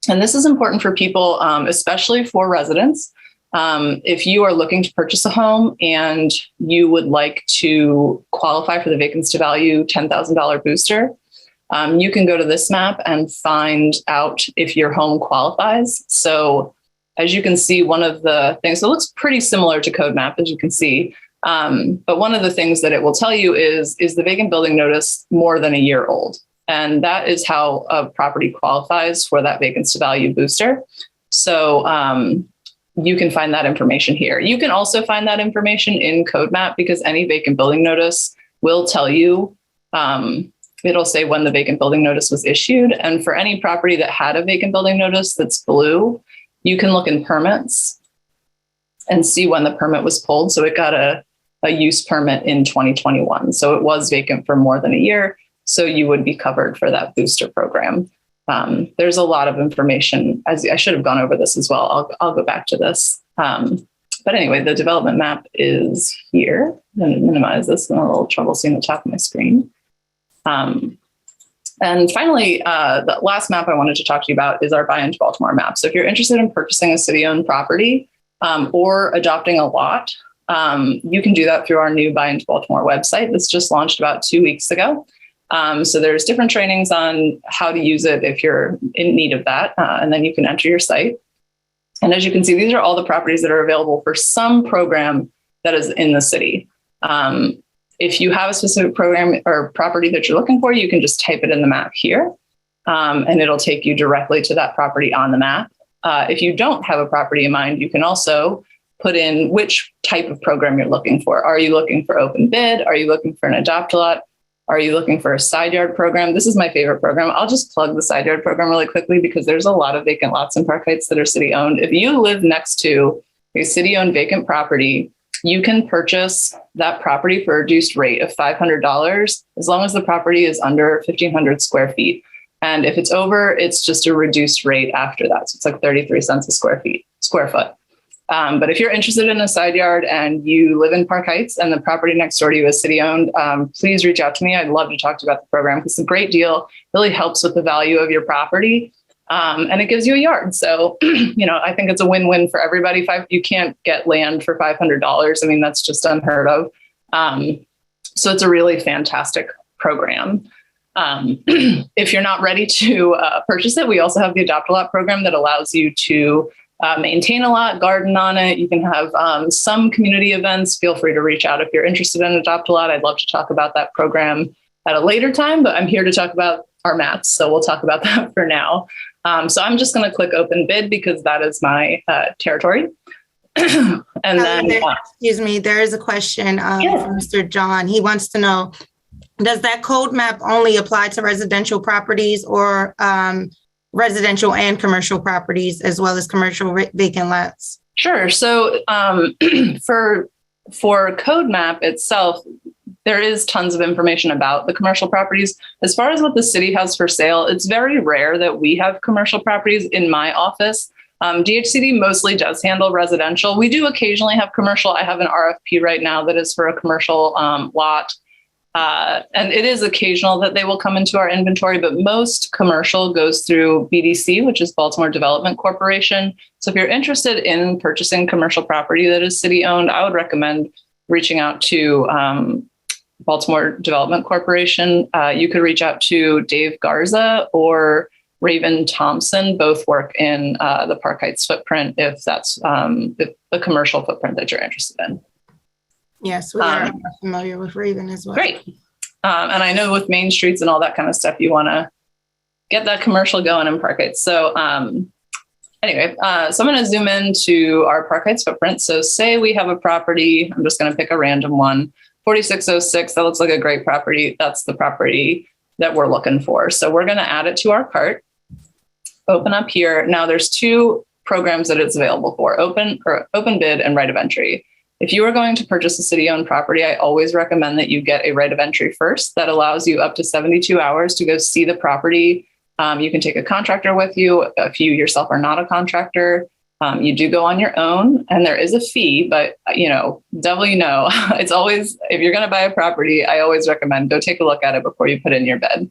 Speaker 9: And this is important for people, especially for residents. If you are looking to purchase a home and you would like to qualify for the vacancy to value $10,000 booster, you can go to this map and find out if your home qualifies. So as you can see, one of the things, it looks pretty similar to CodeMap, as you can see. But one of the things that it will tell you is the vacant building notice more than a year old? And that is how a property qualifies for that vacancy to value booster. So you can find that information here. You can also find that information in CodeMap because any vacant building notice will tell you, it'll say when the vacant building notice was issued. And for any property that had a vacant building notice that's blue, you can look in permits and see when the permit was pulled. So it got a use permit in 2021. So it was vacant for more than a year. So you would be covered for that booster program. There's a lot of information. As I should have gone over this as well. I'll go back to this. But anyway, the development map is here. I'm going to minimize this. I'm having a little trouble seeing the top of my screen. And finally, the last map I wanted to talk to you about is our Buy into Baltimore map. So if you're interested in purchasing a city-owned property or adopting a lot, you can do that through our new Buy into Baltimore website. This just launched about 2 weeks ago. So there's different trainings on how to use it if you're in need of that. And then you can enter your site. And as you can see, these are all the properties that are available for some program that is in the city. If you have a specific program or property that you're looking for, you can just type it in the map here, and it'll take you directly to that property on the map. If you don't have a property in mind, you can also put in which type of program you're looking for. Are you looking for open bid? Are you looking for an adopt-a-lot? Are you looking for a side yard program? This is my favorite program. I'll just plug the side yard program really quickly because there's a lot of vacant lots in Park Heights that are city owned. If you live next to a city owned vacant property, you can purchase that property for a reduced rate of $500 as long as the property is under 1,500 square feet. And if it's over, it's just a reduced rate after that. So it's like 33 cents a square foot. But if you're interested in a side yard and you live in Park Heights and the property next door to you is city owned, please reach out to me. I'd love to talk to you about the program because it's a great deal, really helps with the value of your property. And it gives you a yard. So, I think it's a win-win for everybody. You can't get land for $500. I mean, that's just unheard of. So it's a really fantastic program. If you're not ready to purchase it, we also have the Adopt-a-Lot program that allows you to maintain a lot, garden on it. You can have some community events. Feel free to reach out if you're interested in Adopt-a-Lot. I'd love to talk about that program at a later time, but I'm here to talk about our mats. So we'll talk about that for now. So I'm just going to click open bid because that is my territory. And then,
Speaker 3: excuse me, there is a question from Mr. John. He wants to know, does that code map only apply to residential properties or residential and commercial properties as well as commercial vacant lots?
Speaker 9: Sure. So for code map itself, there is tons of information about the commercial properties. As far as what the city has for sale, it's very rare that we have commercial properties in my office. DHCD mostly does handle residential. We do occasionally have commercial. I have an RFP right now that is for a commercial lot. And it is occasional that they will come into our inventory, but most commercial goes through BDC, which is Baltimore Development Corporation. So if you're interested in purchasing commercial property that is city owned, I would recommend reaching out to Baltimore Development Corporation. You could reach out to Dave Garza or Raven Thompson. Both work in the Park Heights footprint if that's the commercial footprint that you're interested in.
Speaker 3: Yes, we are familiar with Raven as well.
Speaker 9: Great. And I know with Main Streets and all that kind of stuff, you want to get that commercial going in Park Heights. So anyway, so I'm going to zoom into our Park Heights footprint. So say we have a property, I'm just going to pick a random one, 4606, that looks like a great property. That's the property that we're looking for. So we're going to add it to our cart, open up here. Now there's two programs that it's available for, open bid and right of entry. If you are going to purchase a city-owned property, I always recommend that you get a right of entry first. That allows you up to 72 hours to go see the property. You can take a contractor with you. If you yourself are not a contractor, you do go on your own, and there is a fee, but it's always, if you're going to buy a property, I always recommend go take a look at it before you put in your bid.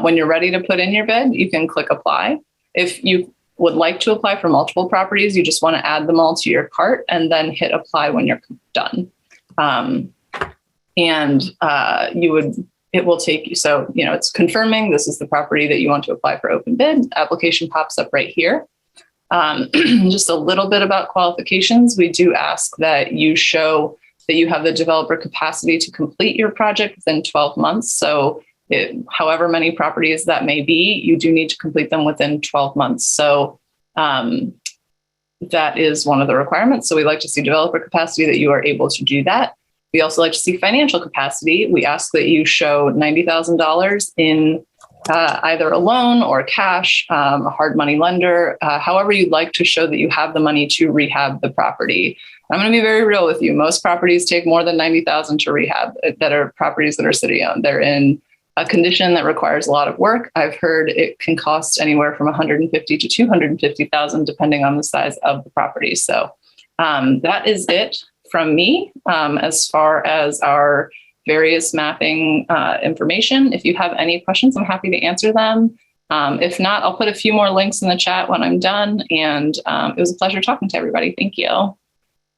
Speaker 9: When you're ready to put in your bid, you can click apply. If you would like to apply for multiple properties, you just want to add them all to your cart and then hit apply when you're done. It will take you, so, it's confirming this is the property that you want to apply for open bid. Application pops up right here. Just a little bit about qualifications. We do ask that you show that you have the developer capacity to complete your project within 12 months. So however many properties that may be, you do need to complete them within 12 months. So that is one of the requirements. So we like to see developer capacity that you are able to do that. We also like to see financial capacity. We ask that you show $90,000 in either a loan or cash, a hard money lender, however you'd like to show that you have the money to rehab the property. I'm going to be very real with you. Most properties take more than $90,000 to rehab that are properties that are city owned. They're in a condition that requires a lot of work. I've heard it can cost anywhere from $150,000 to $250,000, depending on the size of the property. So that is it from me as far as our various mapping information. If you have any questions, I'm happy to answer them. If not, I'll put a few more links in the chat when I'm done. And it was a pleasure talking to everybody. Thank you.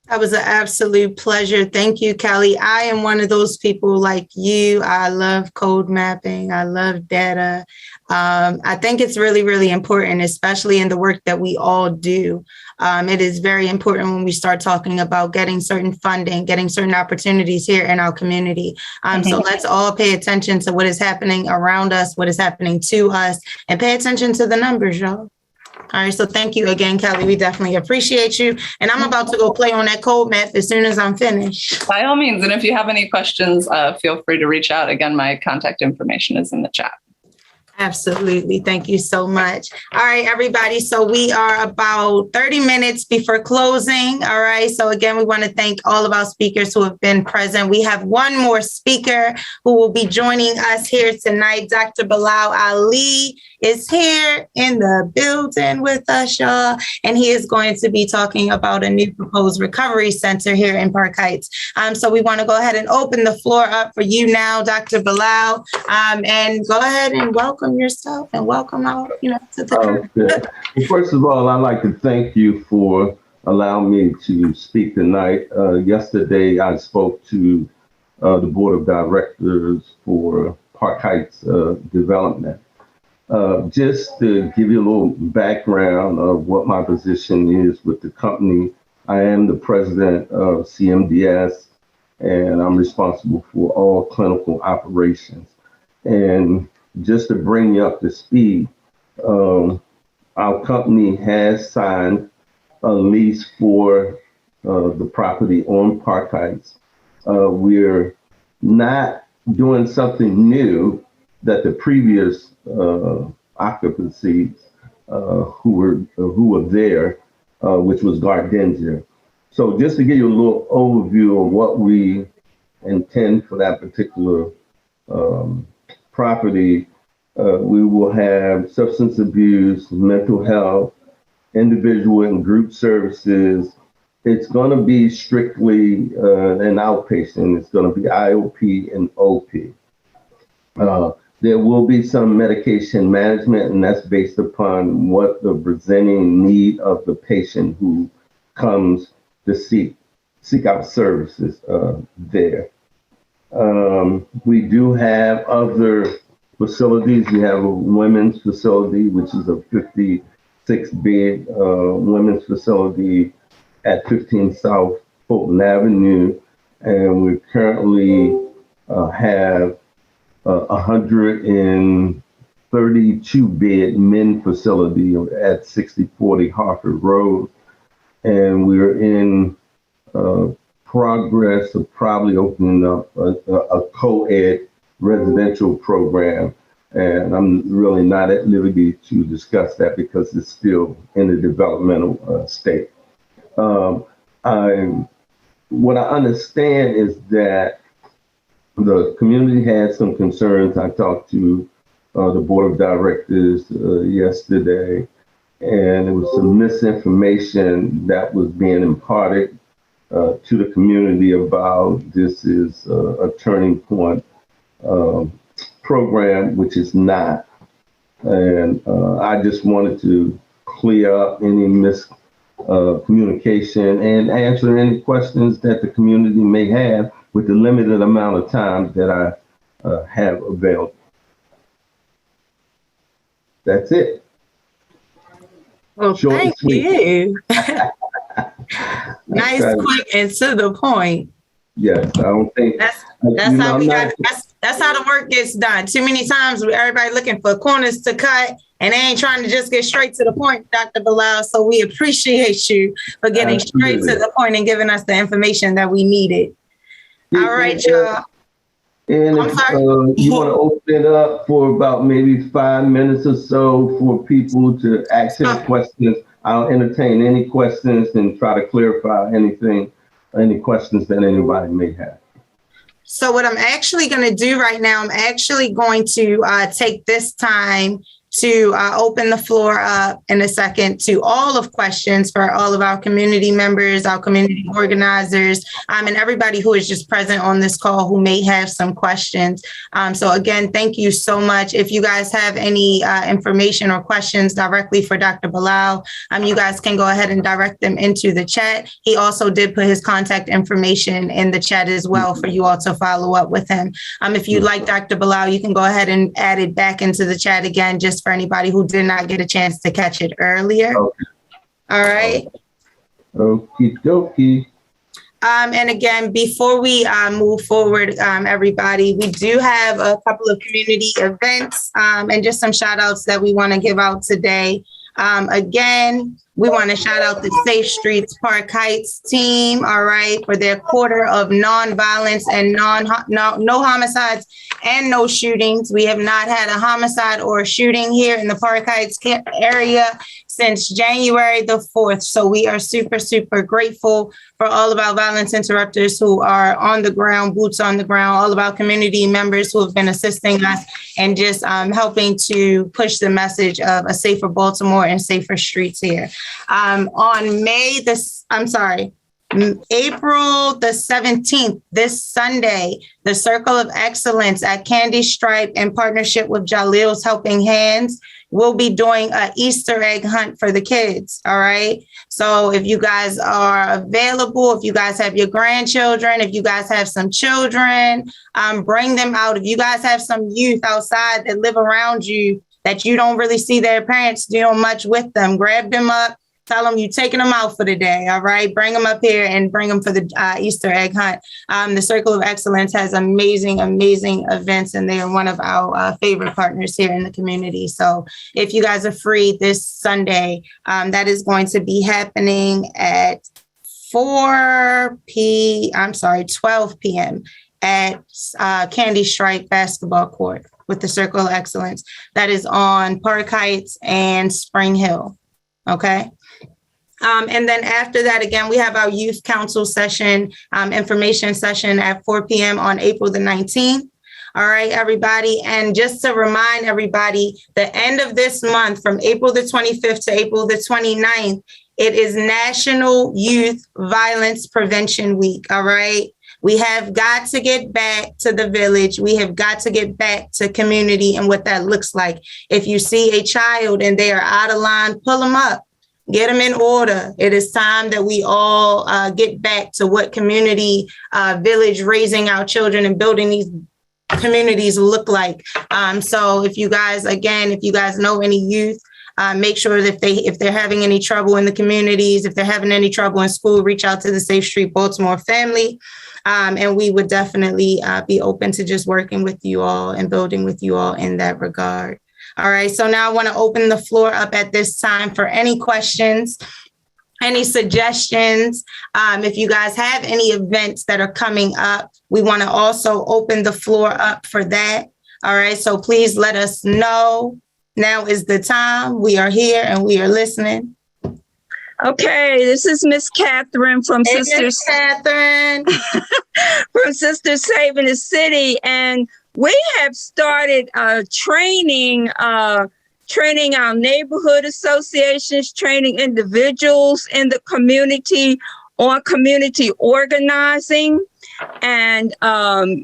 Speaker 3: That was an absolute pleasure. Thank you, Kelly. I am one of those people like you. I love code mapping. I love data. I think it's really, really important, especially in the work that we all do. It is very important when we start talking about getting certain funding, getting certain opportunities here in our community. So let's all pay attention to what is happening around us, what is happening to us, and pay attention to the numbers, y'all. All right, so thank you again, Kelly. We definitely appreciate you. And I'm about to go play on that code map as soon as I'm finished.
Speaker 9: By all means, and if you have any questions, feel free to reach out. Again, my contact information is in the chat.
Speaker 3: Absolutely. Thank you so much. All right, everybody. So we are about 30 minutes before closing. All right. So again, we want to thank all of our speakers who have been present. We have one more speaker who will be joining us here tonight. Dr. Bilal Ali is here in the building with us, y'all. And he is going to be talking about a new proposed recovery center here in Park Heights. So we want to go ahead and open the floor up for you now, Dr. Bilal, and go ahead and welcome yourself and welcome out, to the
Speaker 10: Well, first of all, I'd like to thank you for allowing me to speak tonight. Yesterday, I spoke to the board of directors for Park Heights Development. Just to give you a little background of what my position is with the company, I am the president of CMDS, and I'm responsible for all clinical operations. And just to bring you up to speed, our company has signed a lease for the property on Park Heights. We're not doing something new that the previous occupancies who were there, which was Gardenia. So just to give you a little overview of what we intend for that particular property, we will have substance abuse, mental health, individual and group services. It's going to be strictly an outpatient. It's going to be IOP and OP. There will be some medication management, and that's based upon what the presenting need of the patient who comes to seek out services there. We do have other facilities. We have a women's facility, which is a 56-bed women's facility at 15 South Fulton Avenue, and we currently have 132-bed men facility at 6040 Harford Road, and we're in progress of probably opening up a co-ed residential program, and I'm really not at liberty to discuss that because it's still in the developmental state. What I understand is that the community had some concerns. I talked to the board of directors yesterday, and there was some misinformation that was being imparted to the community about this is a turning point program, which is not. And I just wanted to clear up any miscommunication and answer any questions that the community may have with the limited amount of time that I have available. That's it.
Speaker 3: Well, thank you. Nice, quick, and to the point.
Speaker 10: Yes, I don't think
Speaker 3: that's how the work gets done. Too many times everybody looking for corners to cut, and they ain't trying to just get straight to the point, Dr. Bilal. So we appreciate you for getting straight to the point and giving us the information that we needed. All right, y'all.
Speaker 10: And if you want to open it up for about maybe 5 minutes or so for people to ask any questions, I'll entertain any questions and try to clarify any questions that anybody may have.
Speaker 3: So what I'm actually going to do right now, I'm actually going to take this time to open the floor up in a second to all of questions for all of our community members, our community organizers, and everybody who is just present on this call who may have some questions. So again, thank you so much. If you guys have any information or questions directly for Dr. Bilal, you guys can go ahead and direct them into the chat. He also did put his contact information in the chat as well for you all to follow up with him. If you'd like Dr. Bilal, you can go ahead and add it back into the chat again, just for anybody who did not get a chance to catch it earlier. Okay. All right.
Speaker 10: Okie dokie.
Speaker 3: And again, before we move forward, everybody, we do have a couple of community events and just some shout outs that we want to give out today. Again, we want to shout out the Safe Streets Park Heights team, all right, for their quarter of nonviolence and no homicides and no shootings. We have not had a homicide or a shooting here in the Park Heights area since January the 4th. So we are super, super grateful for all of our violence interrupters who are on the ground, boots on the ground, all of our community members who have been assisting us and just helping to push the message of a safer Baltimore and safer streets here. April the 17th, this Sunday, the Circle of Excellence at Candy Stripe in partnership with Jalil's Helping Hands will be doing an Easter egg hunt for the kids. All right. So if you guys are available, if you guys have your grandchildren, if you guys have some children, bring them out. If you guys have some youth outside that live around you that you don't really see their parents doing much with them, grab them up. Tell them you're taking them out for the day, all right? Bring them up here and bring them for the Easter egg hunt. The Circle of Excellence has amazing, amazing events, and they are one of our favorite partners here in the community. So if you guys are free this Sunday, that is going to be happening at 12 p.m. at Candy Stripe Basketball Court with the Circle of Excellence. That is on Park Heights and Spring Hill, okay? And then after that, again, we have our youth council session, information session at 4 p.m. on April the 19th. All right, everybody. And just to remind everybody, the end of this month, from April the 25th to April the 29th, it is National Youth Violence Prevention Week. All right. We have got to get back to the village. We have got to get back to community and what that looks like. If you see a child and they are out of line, pull them up. Get them in order. It is time that we all get back to what community, village, raising our children and building these communities look like. So if you guys know any youth, make sure that if they're having any trouble in the communities, if they're having any trouble in school, reach out to the Safe Street Baltimore family. And we would definitely be open to just working with you all and building with you all in that regard. All right, so now I want to open the floor up at this time for any questions, any suggestions. If you guys have any events that are coming up, we want to also open the floor up for that. All right, so please let us know. Now is the time. We are here and we are listening.
Speaker 11: Okay, this is Miss Catherine from Sisters.
Speaker 3: Catherine
Speaker 11: from Sisters Saving the City, and we have started training our neighborhood associations, training individuals in the community on community organizing. And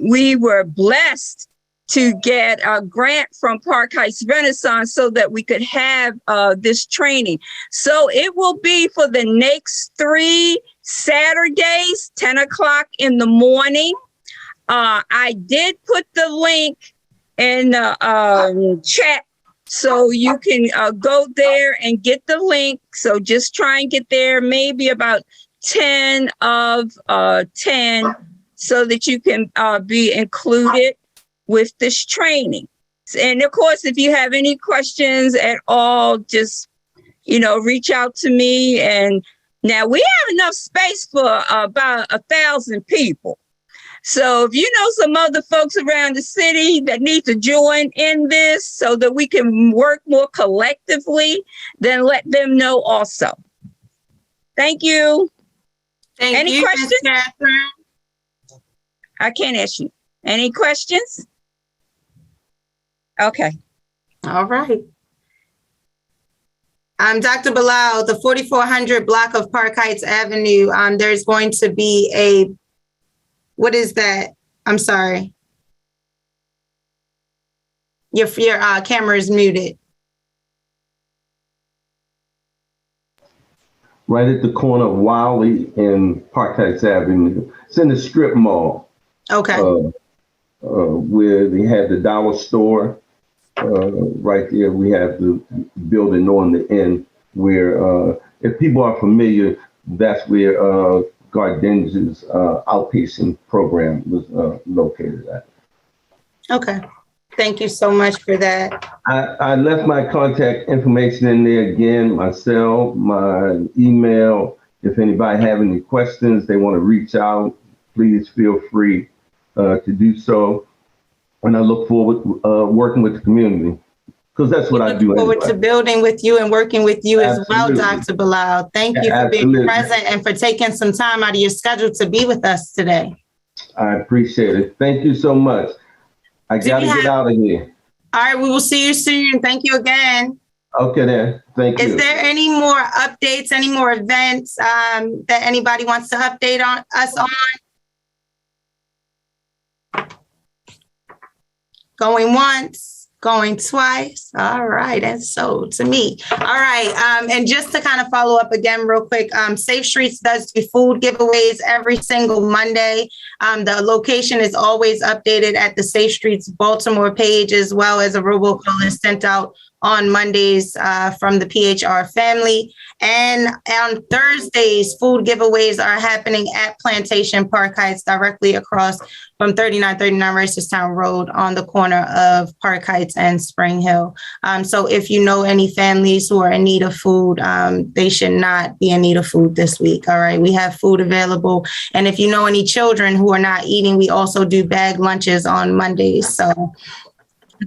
Speaker 11: we were blessed to get a grant from Park Heights Renaissance so that we could have this training. So it will be for the next 3 Saturdays, 10 o'clock in the morning. I did put the link in the chat so you can go there and get the link. So just try and get there maybe about 10 of 10 so that you can be included with this training. And of course, if you have any questions at all, just, reach out to me. And now we have enough space for about 1,000 people. So if you know some other folks around the city that need to join in this so that we can work more collectively, then let them know also. Thank you. Any questions?
Speaker 3: Catherine?
Speaker 11: I can't ask you. Any questions? Okay.
Speaker 3: All right. Dr. Bilal, the 4400 block of Park Heights Avenue, there's going to be what is that? I'm sorry. Your camera is muted.
Speaker 10: Right at the corner of Wiley and Park Heights Avenue. It's in the strip mall.
Speaker 3: Okay.
Speaker 10: Where they have the dollar store. Right there, we have the building on the end where, if people are familiar, that's where Gardenia's outpatient program was located at.
Speaker 3: Okay. Thank you so much for that.
Speaker 10: I left my contact information in there again, my cell, my email. If anybody have any questions, they want to reach out, please feel free to do so. And I look forward to working with the community, because that's what I do.
Speaker 3: Look forward to building with you and working with you as well, Dr. Bilal. Thank you for being present and for taking some time out of your schedule to be with us today.
Speaker 10: I appreciate it. Thank you so much. I got to get out of here.
Speaker 3: All right, we will see you soon. Thank you again.
Speaker 10: Okay then. Thank you.
Speaker 3: Is there any more updates, any more events that anybody wants to update on us on? Going once, going twice. All right, and so to me. All right, and just to kind of follow up again real quick, Safe Streets does do food giveaways every single Monday. The location is always updated at the Safe Streets Baltimore page, as well as a robocall is sent out on Mondays from the PHR family. And on Thursdays, food giveaways are happening at Plantation Park Heights, directly across from 3939 Reisterstown Road on the corner of Park Heights and Spring Hill. So if you know any families who are in need of food, they should not be in need of food this week. All right, we have food available. And if you know any children who are not eating, we also do bag lunches on Mondays. So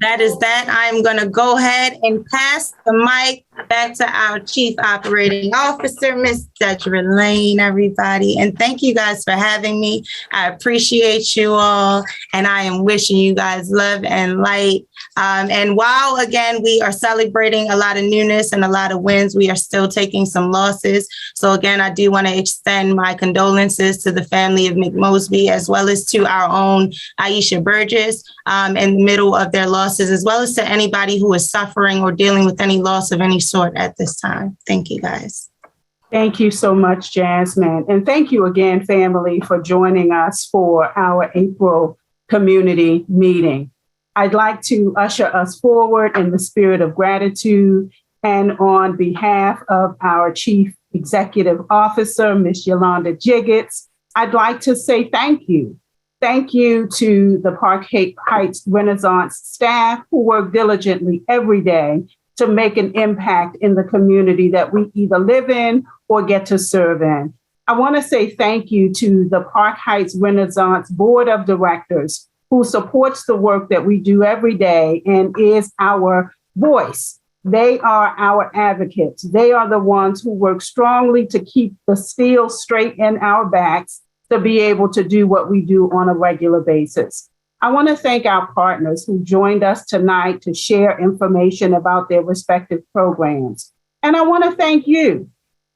Speaker 3: that is that. I'm going to go ahead and pass the mic back to our Chief Operating Officer, Ms. Dedra Lane, everybody. And thank you guys for having me. I appreciate you all. And I am wishing you guys love and light. And while, again, we are celebrating a lot of newness and a lot of wins, we are still taking some losses. So, again, I do want to extend my condolences to the family of Mick Mosby, as well as to our own Aisha Burgess in the middle of their losses, as well as to anybody who is suffering or dealing with any loss of any sort at this time. Thank you, guys.
Speaker 1: Thank you so much, Jasmine. And thank you again, family, for joining us for our April community meeting. I'd like to usher us forward in the spirit of gratitude, and on behalf of our Chief Executive Officer, Ms. Yolanda Jiggets, I'd like to say thank you. Thank you to the Park Heights Renaissance staff who work diligently every day to make an impact in the community that we either live in or get to serve in. I want to say thank you to the Park Heights Renaissance Board of Directors, who supports the work that we do every day and is our voice. They are our advocates. They are the ones who work strongly to keep the steel straight in our backs to be able to do what we do on a regular basis. I want to thank our partners who joined us tonight to share information about their respective programs. And I want to thank you,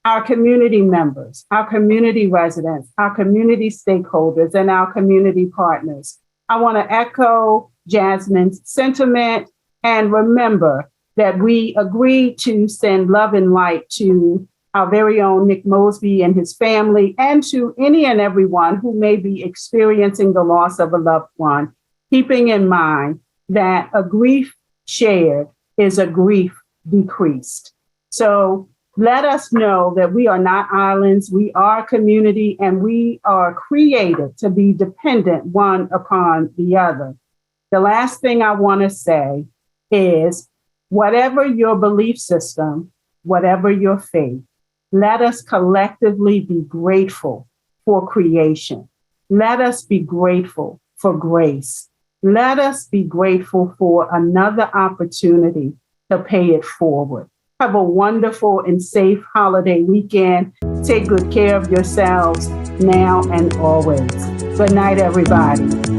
Speaker 1: our community members, our community residents, our community stakeholders, and our community partners. I want to echo Jasmine's sentiment and remember that we agreed to send love and light to our very own Nick Mosby and his family, and to any and everyone who may be experiencing the loss of a loved one, keeping in mind that a grief shared is a grief decreased. So let us know that we are not islands, we are community, and we are created to be dependent one upon the other. The last thing I want to say is, whatever your belief system, whatever your faith, let us collectively be grateful for creation. Let us be grateful for grace. Let us be grateful for another opportunity to pay it forward. Have a wonderful and safe holiday weekend. Take good care of yourselves now and always. Good night, everybody.